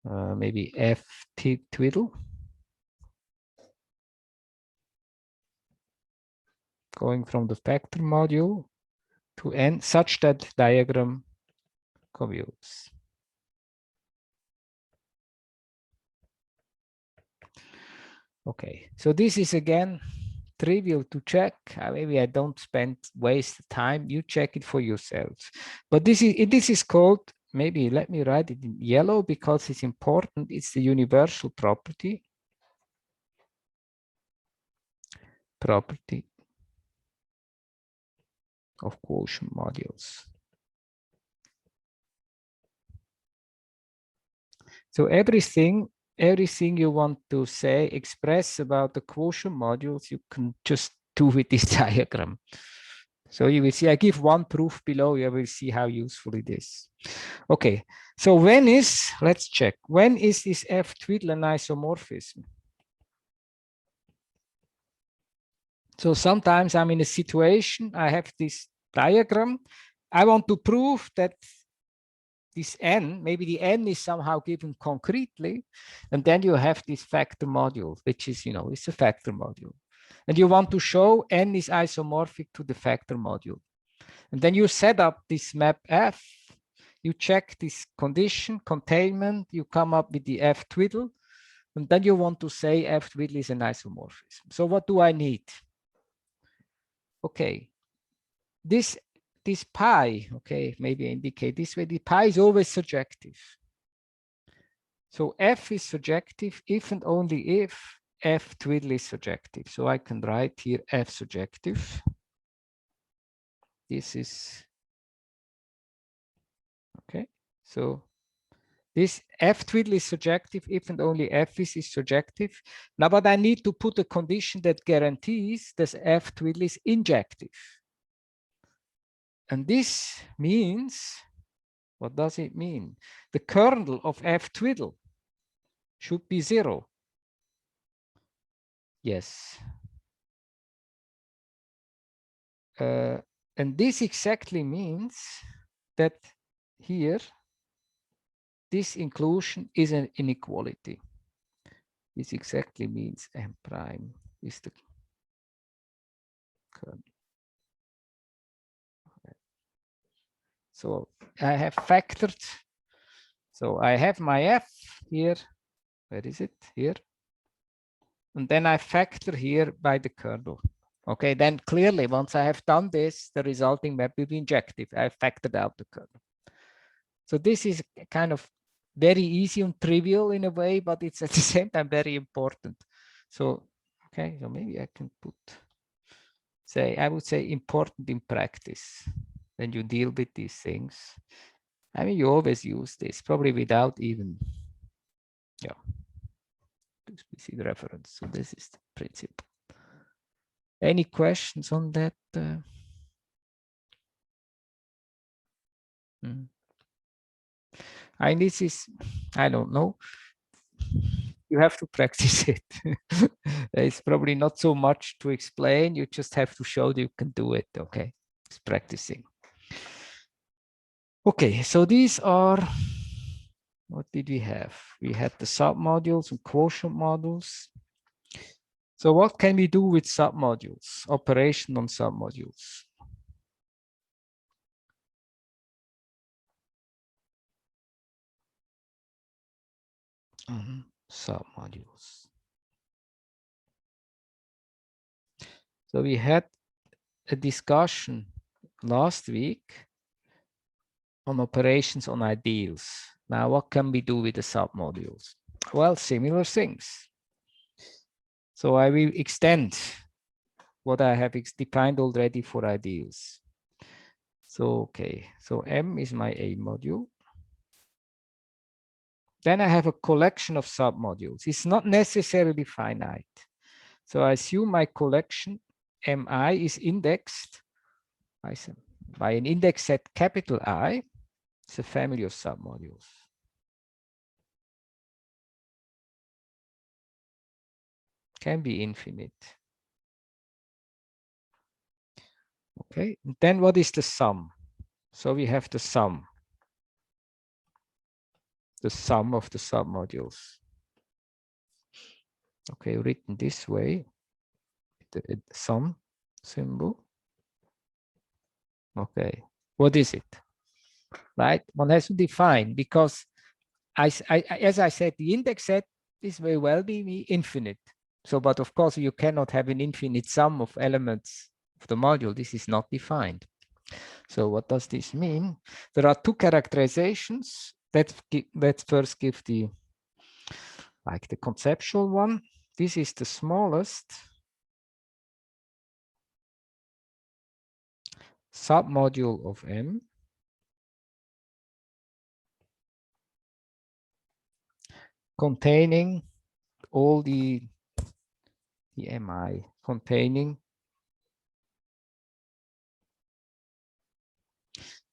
maybe F twiddle, going from the factor module to N, such that diagram commutes. Okay, so this is again trivial to check. Maybe I don't waste time. You check it for yourselves. But this is called, maybe let me write it in yellow because it's important. It's the universal property. Property of quotient modules. So everything you want to say, express about the quotient modules, you can just do with this diagram. So you will see, I give one proof below, you will see how useful it is. Okay, so when is, let's check, when is this F twiddle an isomorphism? So sometimes I'm in a situation, I have this diagram, I want to prove that this n, maybe the n is somehow given concretely, and then you have this factor module, which is, it's a factor module. And you want to show n is isomorphic to the factor module. And then you set up this map F, you check this condition, containment, you come up with the F twiddle, and then you want to say F twiddle is an isomorphism. So what do I need? Okay, this pi, okay, maybe I indicate this way, the pi is always surjective. So F is surjective if and only if F twiddle is surjective. So I can write here F surjective. This is, okay, so this F twiddle is surjective if and only F is surjective. Now, but I need to put a condition that guarantees that F twiddle is injective. And this means, what does it mean? The kernel of F twiddle should be 0. Yes. And this exactly means that here, this inclusion is an inequality. This exactly means M prime is the kernel. So I have factored. So I have my F here. Where is it? Here. And then I factor here by the kernel. Okay, then clearly, once I have done this, the resulting map will be injective. I factored out the kernel. So this is kind of very easy and trivial in a way, but it's at the same time very important. So, okay, so maybe I can put, I would say important in practice when you deal with these things. I mean, you always use this, probably without even, explicit reference. So this is the principle. Any questions on that? This is, I don't know. You have to practice it. It's probably not so much to explain. You just have to show that you can do it. Okay, it's practicing. Okay, so these are, what did we have? We had the submodules and quotient modules. So what can we do with submodules, operation on submodules? Submodules. So we had a discussion last week on operations on ideals. Now, what can we do with the submodules? Well, similar things. So I will extend what I have defined already for ideals. So, okay, so M is my A module. Then I have a collection of submodules. It's not necessarily finite. So I assume my collection Mi is indexed by an index set capital I. It's a family of submodules. Can be infinite. Okay, and then what is the sum? So we have the sum of the submodules. Okay, written this way, the sum symbol. Okay, what is it? Right, one has to define, because as I said, the index set is very well be infinite. So, but of course, you cannot have an infinite sum of elements of the module. This is not defined. So what does this mean? There are two characterizations. Let's first give the conceptual one. This is the smallest submodule of M. containing all the MI containing.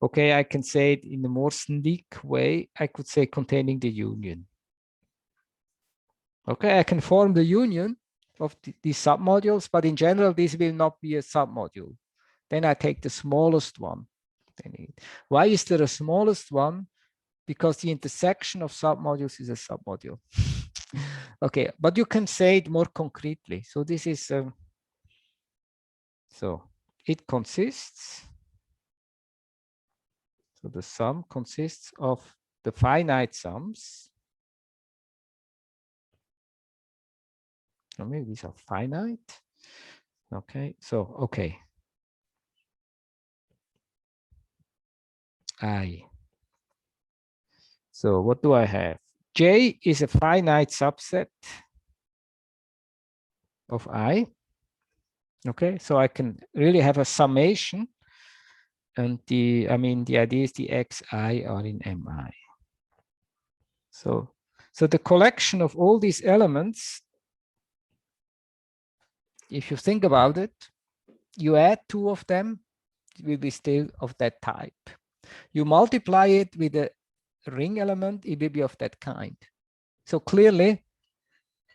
Okay, I can say it in a more sleek way. I could say containing the union. Okay, I can form the union of these submodules, but in general, this will not be a submodule. Then I take the smallest one. Why is there a smallest one? Because the intersection of submodules is a submodule. Okay, but you can say it more concretely. So this is, so it consists, so the sum consists of the finite sums. Or maybe these are finite. Okay, so, okay. I. So what do I have? J is a finite subset of I. Okay, so I can really have a summation. And the idea is the xi are in mi. So the collection of all these elements, if you think about it, you add two of them, it will be still of that type. You multiply it with a ring element, it will be of that kind. So clearly,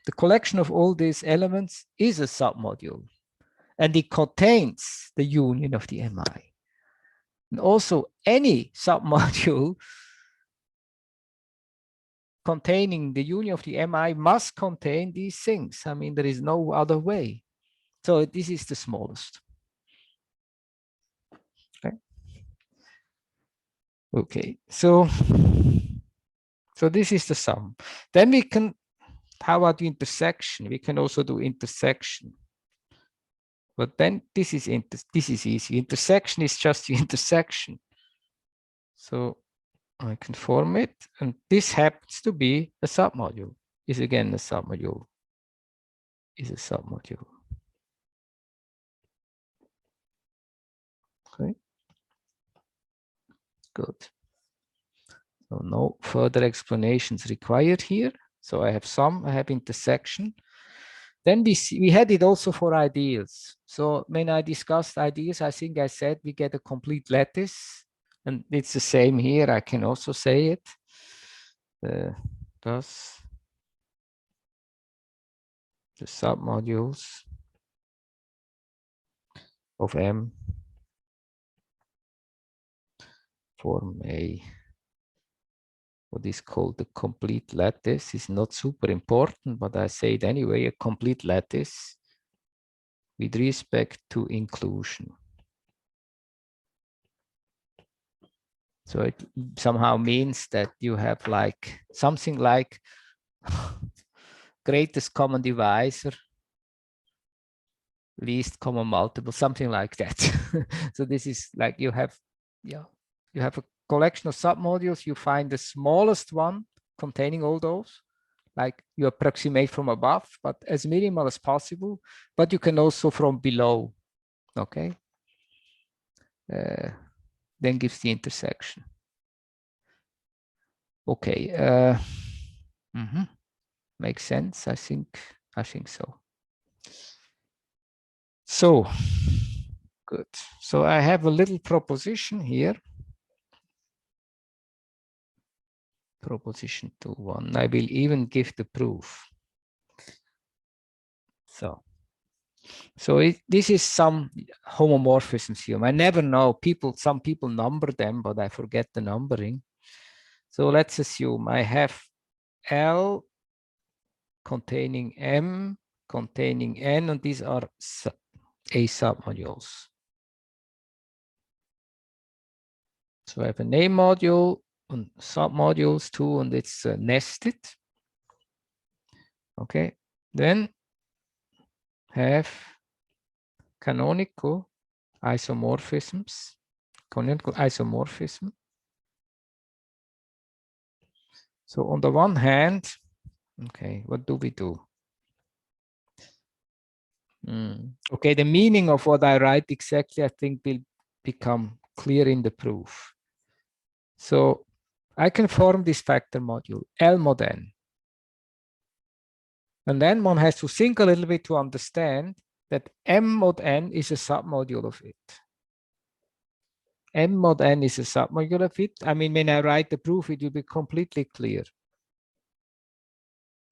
the collection of all these elements is a submodule, and it contains the union of the mi. And also, any submodule containing the union of the mi must contain these things. I mean, there is no other way. So this is the smallest. Okay. Okay. So this is the sum. Then we can. How about the intersection? We can also do intersection. But then this is easy. Intersection is just the intersection. So I can form it, and this happens to be a submodule. Is again a submodule. Is a submodule. Okay. Good. So no further explanations required here. So I have sum, I have intersection. Then we had it also for ideals. So when I discussed ideals, I think I said we get a complete lattice, and it's the same here. I can also say it. Thus, the submodules of M form what is called the complete lattice. Is not super important, but I say it anyway, a complete lattice with respect to inclusion. So it somehow means that you have like something like greatest common divisor, least common multiple, something like that. So this is like you have a collection of submodules, you find the smallest one containing all those, like you approximate from above, but as minimal as possible, but you can also from below, okay? Then gives the intersection. Okay, makes sense, I think so. So, good. So I have a little proposition here. Proposition 2.1. I will even give the proof. So this is some homomorphism theorem. I never know. Some people number them, but I forget the numbering. So let's assume I have L containing M containing N, and these are A submodules. So I have an A module and submodules too, and it's nested. Okay, then have canonical isomorphisms, canonical isomorphism. So on the one hand, okay, what do we do? Okay, the meaning of what I write exactly, I think will become clear in the proof. So I can form this factor module, L mod n. And then one has to think a little bit to understand that M mod n is a submodule of it. M mod n is a submodule of it. I mean, when I write the proof, it will be completely clear.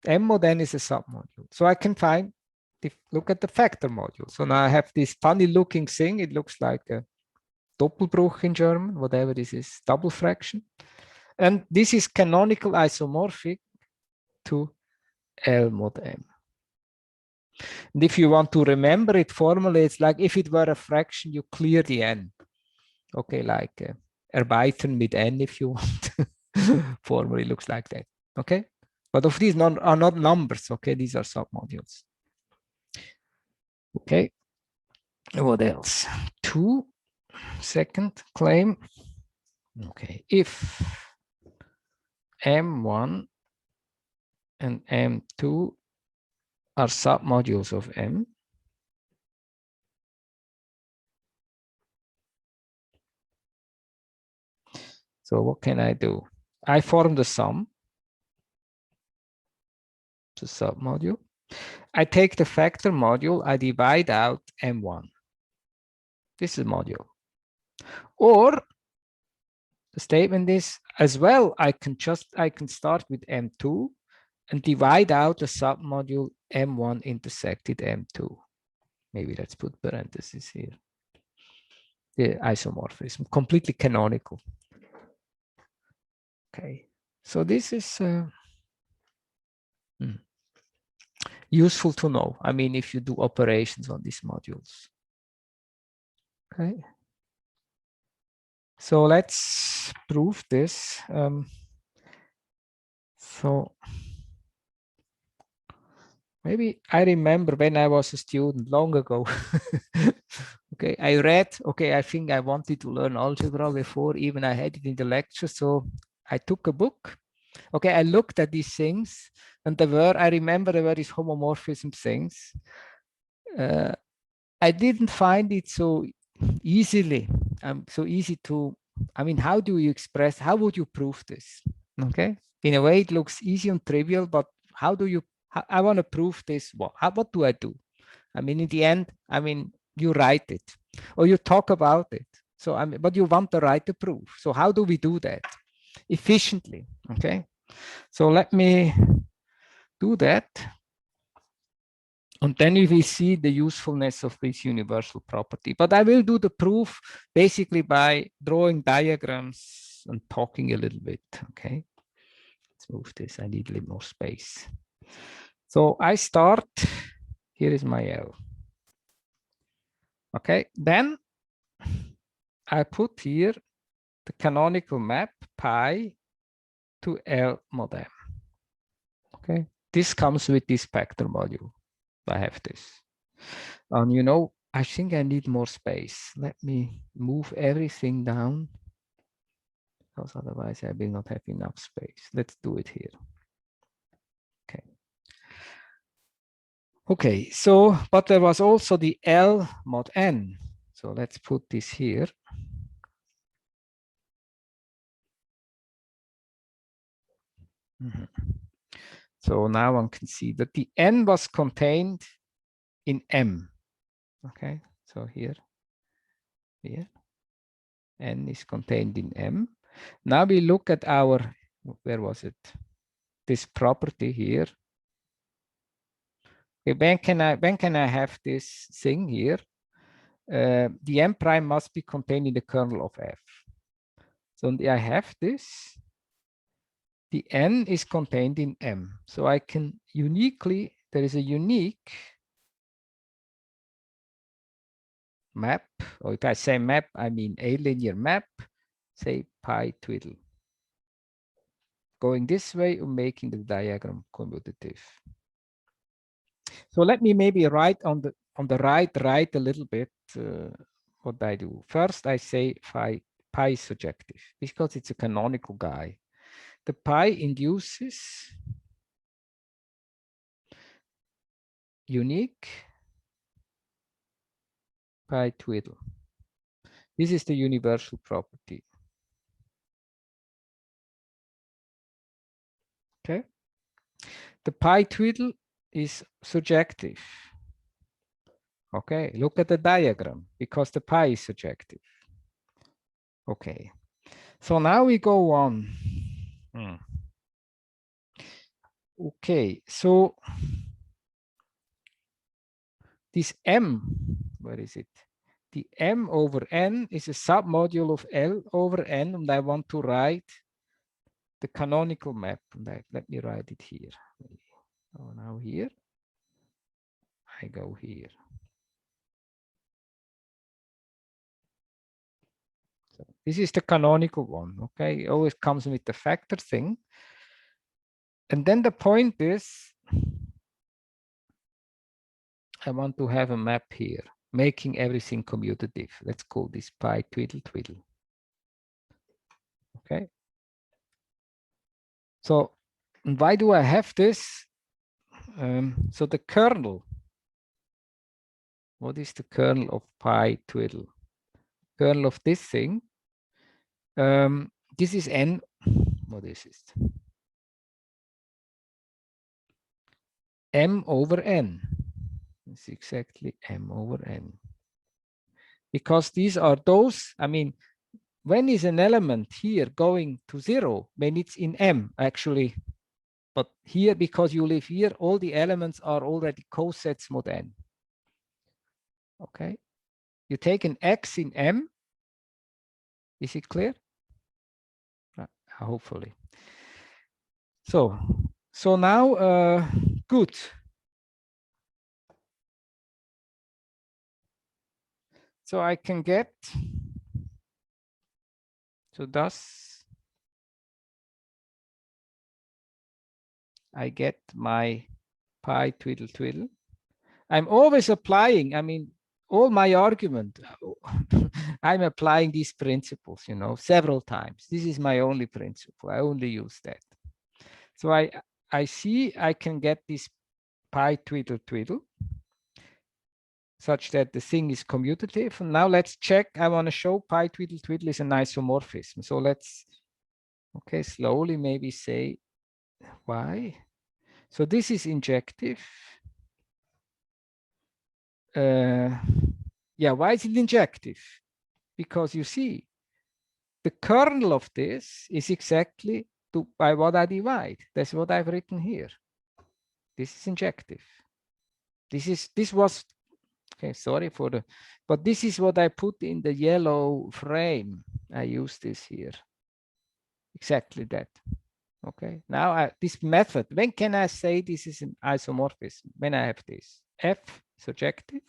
M mod n is a submodule. So I can find, look at the factor module. So now I have this funny looking thing. It looks like a Doppelbruch in German, whatever this is, double fraction. And this is canonical isomorphic to L mod m. And if you want to remember it formally, it's like if it were a fraction, you clear the n. Okay, like erweitern mit n if you want. Formally looks like that. Okay, but of these are not numbers. Okay, these are submodules. Okay, what else? Second claim. Okay, if M1 and M2 are submodules of M, so what can I do? I form the sum, the submodule. I take the factor module, I divide out M1. This is module. Or the statement is as well, I can start with M2 and divide out the submodule M1 intersected M2. Maybe let's put parentheses here. The isomorphism, completely canonical. Okay, so this is useful to know. I mean, if you do operations on these modules. Okay. So let's prove this. So maybe I remember when I was a student long ago. Okay, I read, okay, I think I wanted to learn algebra before even I had it in the lecture. So I took a book. Okay, I looked at these things and I remember there were these homomorphism things. I didn't find it so easily, so easy to, I mean, how do you express, how would you prove this? Okay, in a way it looks easy and trivial, but how do you, I want to prove this, what do I do? I mean, in the end, I mean, you write it or you talk about it. So, I mean, but you want to write the proof. So how do we do that? Efficiently, okay? So let me do that. And then we will see the usefulness of this universal property. But I will do the proof basically by drawing diagrams and talking a little bit, okay? Let's move this, I need a little more space. So I start, here is my L. Okay, then I put here the canonical map pi to L mod m. Okay, this comes with this factor module. I have this. And you know, I think I need more space. Let me move everything down because otherwise I will not have enough space. Let's do it here. Okay. Okay, so, but there was also the L mod n. So let's put this here. So now one can see that the n was contained in M. Okay, so here, n is contained in M. Now we look at our, where was it? This property here. Okay, when can I have this thing here? The M prime must be contained in the kernel of F. So I have this. The N is contained in M. So I can uniquely, there is a unique map, or if I say map, I mean a linear map, say pi twiddle. Going this way or making the diagram commutative. So let me maybe write on the right a little bit what I do. First, I say pi is surjective because it's a canonical guy. The pi induces unique pi twiddle. This is the universal property. Okay. The pi twiddle is surjective. Okay, look at the diagram because the pi is surjective. Okay, so now we go on. Okay, so this m, where is it? The m over n is a submodule of L over n, and I want to write the canonical map. Let me write it here. Oh, now here, I go here. So this is the canonical one, okay? It always comes with the factor thing. And then the point is, I want to have a map here, making everything commutative. Let's call this pi twiddle twiddle. Okay. So why do I have this? So the kernel, what is the kernel of pi twiddle? Kernel of this thing. This is n. What is it? M over n. It's exactly m over n. Because these are those, I mean, when is an element here going to 0? When it's in M, actually. But here, because you live here, all the elements are already cosets mod n. Okay. You take an x in M. Is it clear? Hopefully. So now, good. So I can get, so thus I get my pi twiddle twiddle. I'm always applying, I mean, all my argument, I'm applying these principles, you know, several times. This is my only principle. I only use that. So I see I can get this pi twiddle twiddle such that the thing is commutative. And now let's check. I want to show pi twiddle twiddle is an isomorphism. So let's, okay, slowly maybe say why. So this is injective. Yeah, why is it injective? Because you see, the kernel of this is exactly by what I divide. That's what I've written here. This is injective. This was, okay, sorry for the, but this is what I put in the yellow frame. I use this here. Exactly that. Okay, now this method, when can I say this is an isomorphism? When I have this, F surjective,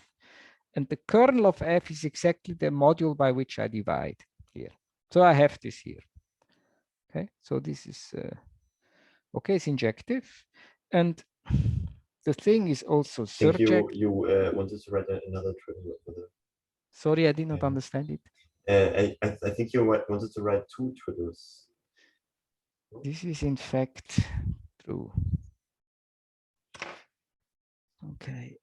and the kernel of F is exactly the module by which I divide here. So I have this here. Okay, so this is, okay, it's injective. And the thing is also surjective. You wanted to write another trivial for the. Sorry, I did not understand it. I think you wanted to write two triggers. This is in fact true. Okay.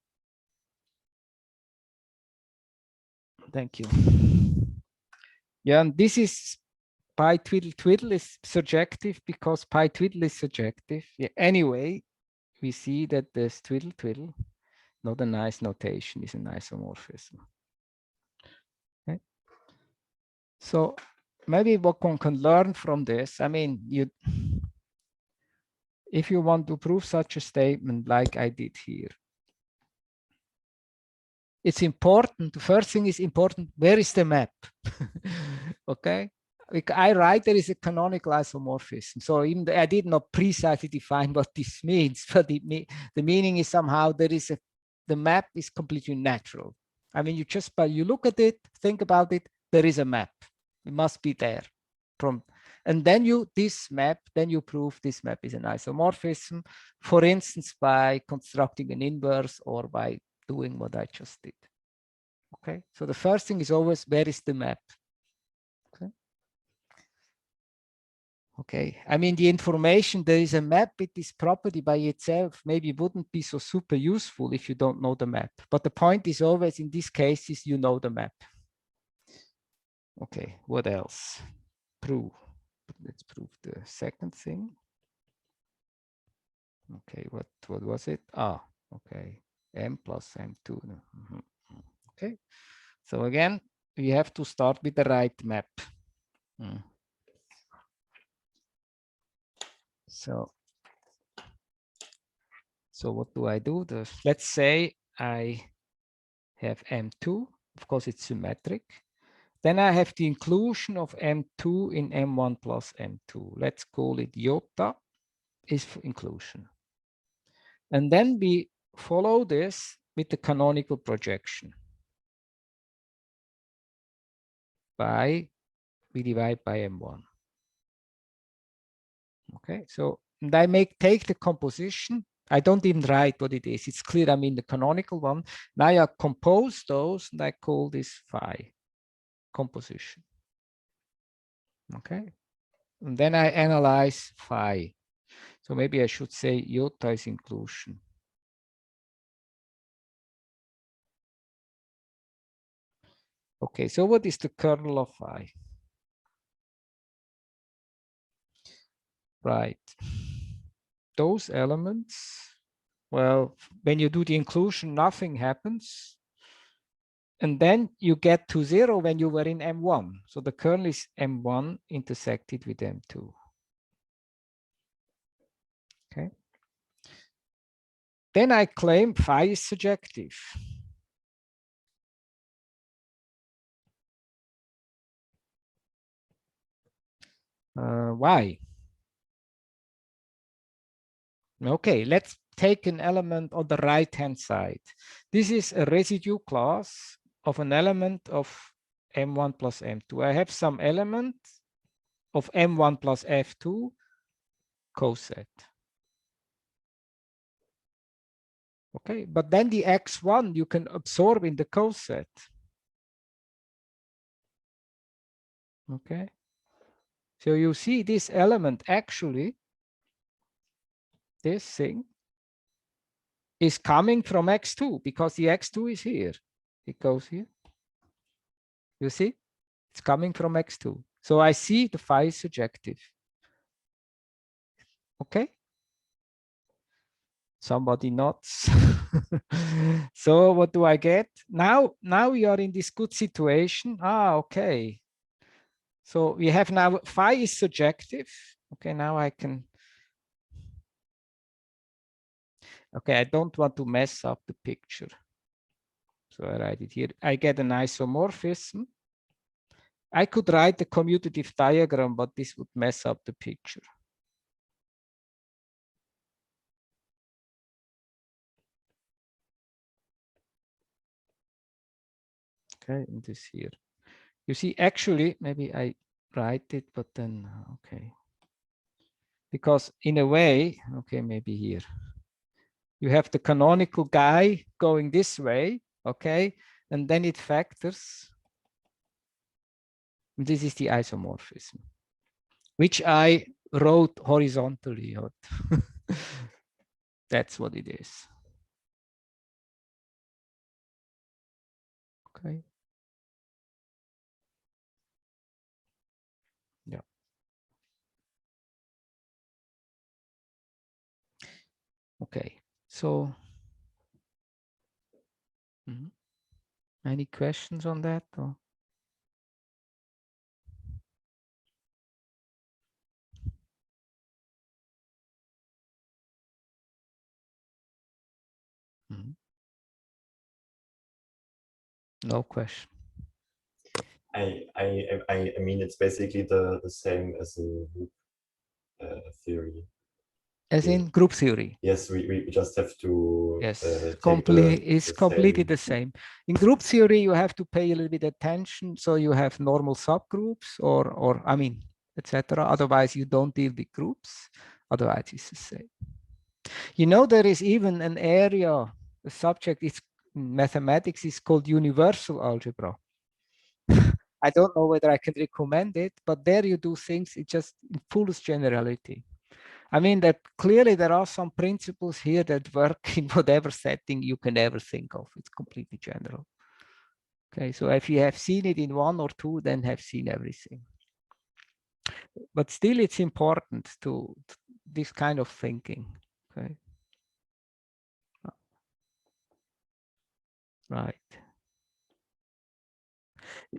Thank you. Yeah, and this is pi twiddle twiddle is surjective because pi twiddle is surjective. Yeah, anyway, we see that this twiddle twiddle, not a nice notation, is an isomorphism. Okay. So maybe what one can learn from this, I mean, if you want to prove such a statement like I did here, it's important. The first thing is important. Where is the map? Okay. I write there is a canonical isomorphism. So even I did not precisely define what this means, but the meaning is somehow there is the map is completely natural. I mean, you look at it, think about it, there is a map. It must be there. And then you prove this map is an isomorphism, for instance, by constructing an inverse or by doing what I just did. Okay, so the first thing is always, where is the map? Okay. Okay, I mean, the information, there is a map with this property by itself, maybe wouldn't be so super useful if you don't know the map. But the point is always, in these cases, you know the map. Okay, what else? Prove. Let's prove the second thing. Okay, what was it? Ah, okay, m plus m2. Mhm. Okay, so again, we have to start with the right map. So what do I do? Let's say I have m2. Of course, it's symmetric. Then I have the inclusion of m2 in m1 plus m2. Let's call it iota is for inclusion. And then we follow this with the canonical projection. We divide by m1. Okay, so and I take the composition. I don't even write what it is. It's clear I mean the canonical one. Now I compose those and I call this phi composition. Okay, and then I analyze phi. So maybe I should say iota is inclusion. Okay, so what is the kernel of phi? Right. Those elements, well, when you do the inclusion, nothing happens. And then you get to 0 when you were in M1. So the kernel is M1 intersected with M2. Okay. Then I claim phi is surjective. Why? Okay, let's take an element on the right-hand side. This is a residue class of an element of M1 plus M2. I have some element of M1 plus F2 coset. Okay, but then the X1 you can absorb in the coset. Okay, so you see this element actually, this thing is coming from X2 because the X2 is here. It goes here. You see, it's coming from X2. So I see the phi is surjective. Okay. Somebody nods. So what do I get? Now we are in this good situation. Ah, okay. So we have now phi is surjective. Okay, now I can. Okay, I don't want to mess up the picture. So I write it here. I get an isomorphism. I could write the commutative diagram, but this would mess up the picture. Okay, and this here. You see, actually, maybe I write it, but then, okay. Because in a way, okay, maybe here. You have the canonical guy going this way, okay? And then it factors. And this is the isomorphism, which I wrote horizontally. That's what it is. Okay. Yeah. Okay. So, any questions on that? Or? No question. I mean, it's basically the same as in group theory. As in group theory. Yes, we just have to. Yes, it's completely the same. In group theory, you have to pay a little bit attention. So you have normal subgroups or I mean, etc. Otherwise, you don't deal with groups. Otherwise, it's the same. You know, there is even an area, a subject is mathematics is called universal algebra. I don't know whether I can recommend it, but there you do things, it's just in fullest generality. I mean that clearly there are some principles here that work in whatever setting you can ever think of. It's completely general. Okay, so if you have seen it in one or two, then have seen everything. But still it's important to this kind of thinking. Okay. Right.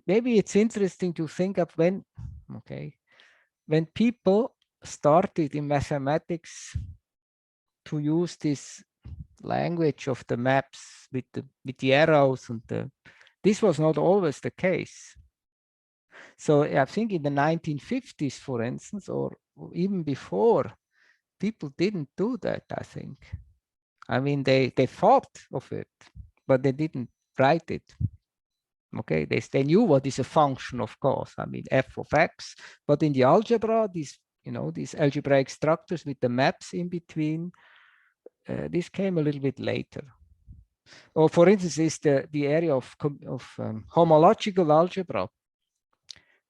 Maybe it's interesting to think of when, okay, when people started in mathematics to use this language of the maps with the arrows and this was not always the case. So I think in the 1950s, for instance, or even before, people didn't do that, I think. I mean, they thought of it, but they didn't write it. Okay, they knew what is a function, of course. I mean, f of x, but in the algebra, these, you know, these algebraic structures with the maps in between, this came a little bit later. Or for instance, is the area of homological algebra.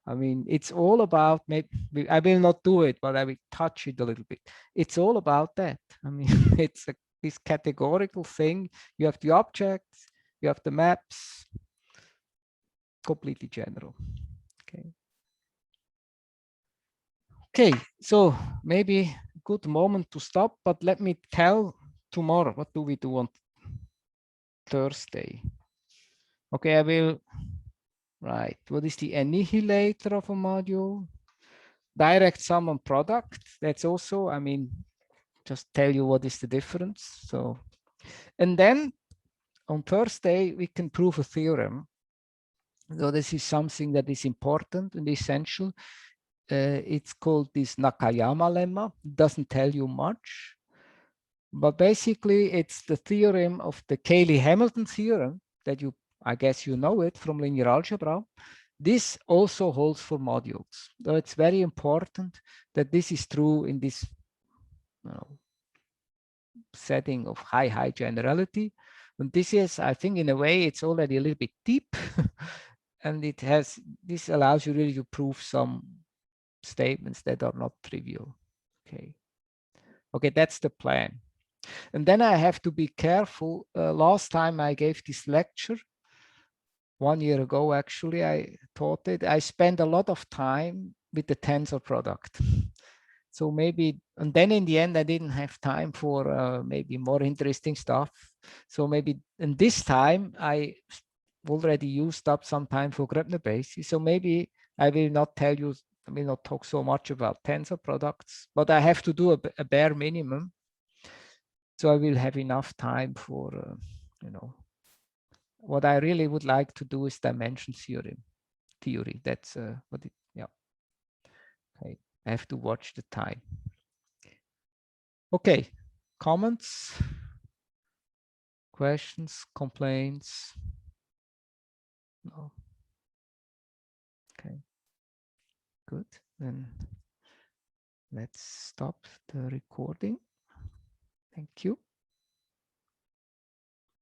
I mean, it's all about, maybe I will not do it, but I will touch it a little bit. It's all about that. I mean, it's this categorical thing. You have the objects, you have the maps, completely general. Okay. Okay, so maybe good moment to stop, but let me tell tomorrow, what do we do on Thursday? Okay, I will, right, what is the annihilator of a module? Direct sum and product, that's also, I mean, just tell you what is the difference. So, and then on Thursday, we can prove a theorem. So this is something that is important and essential. It's called this Nakayama lemma. It doesn't tell you much, but basically it's the theorem of the Cayley-Hamilton theorem that you, I guess you know it from linear algebra. This also holds for modules. So it's very important that this is true in this, you know, setting of high generality. And this is, I think, in a way, it's already a little bit deep. And it has, this allows you really to prove some statements that are not trivial. Okay. Okay, that's the plan. And then I have to be careful. Last time I gave this lecture, 1 year ago, actually, I taught it. I spent a lot of time with the tensor product. So maybe, and then in the end, I didn't have time for maybe more interesting stuff. So maybe, and this time I already used up some time for Gröbner basis. So maybe I will not tell you, I will not talk so much about tensor products, but I have to do a bare minimum. So I will have enough time for, you know, what I really would like to do is dimension theory. That's what it, yeah. Okay, I have to watch the time. Okay, comments, questions, complaints? No. Okay, good. Then let's stop the recording. Thank you.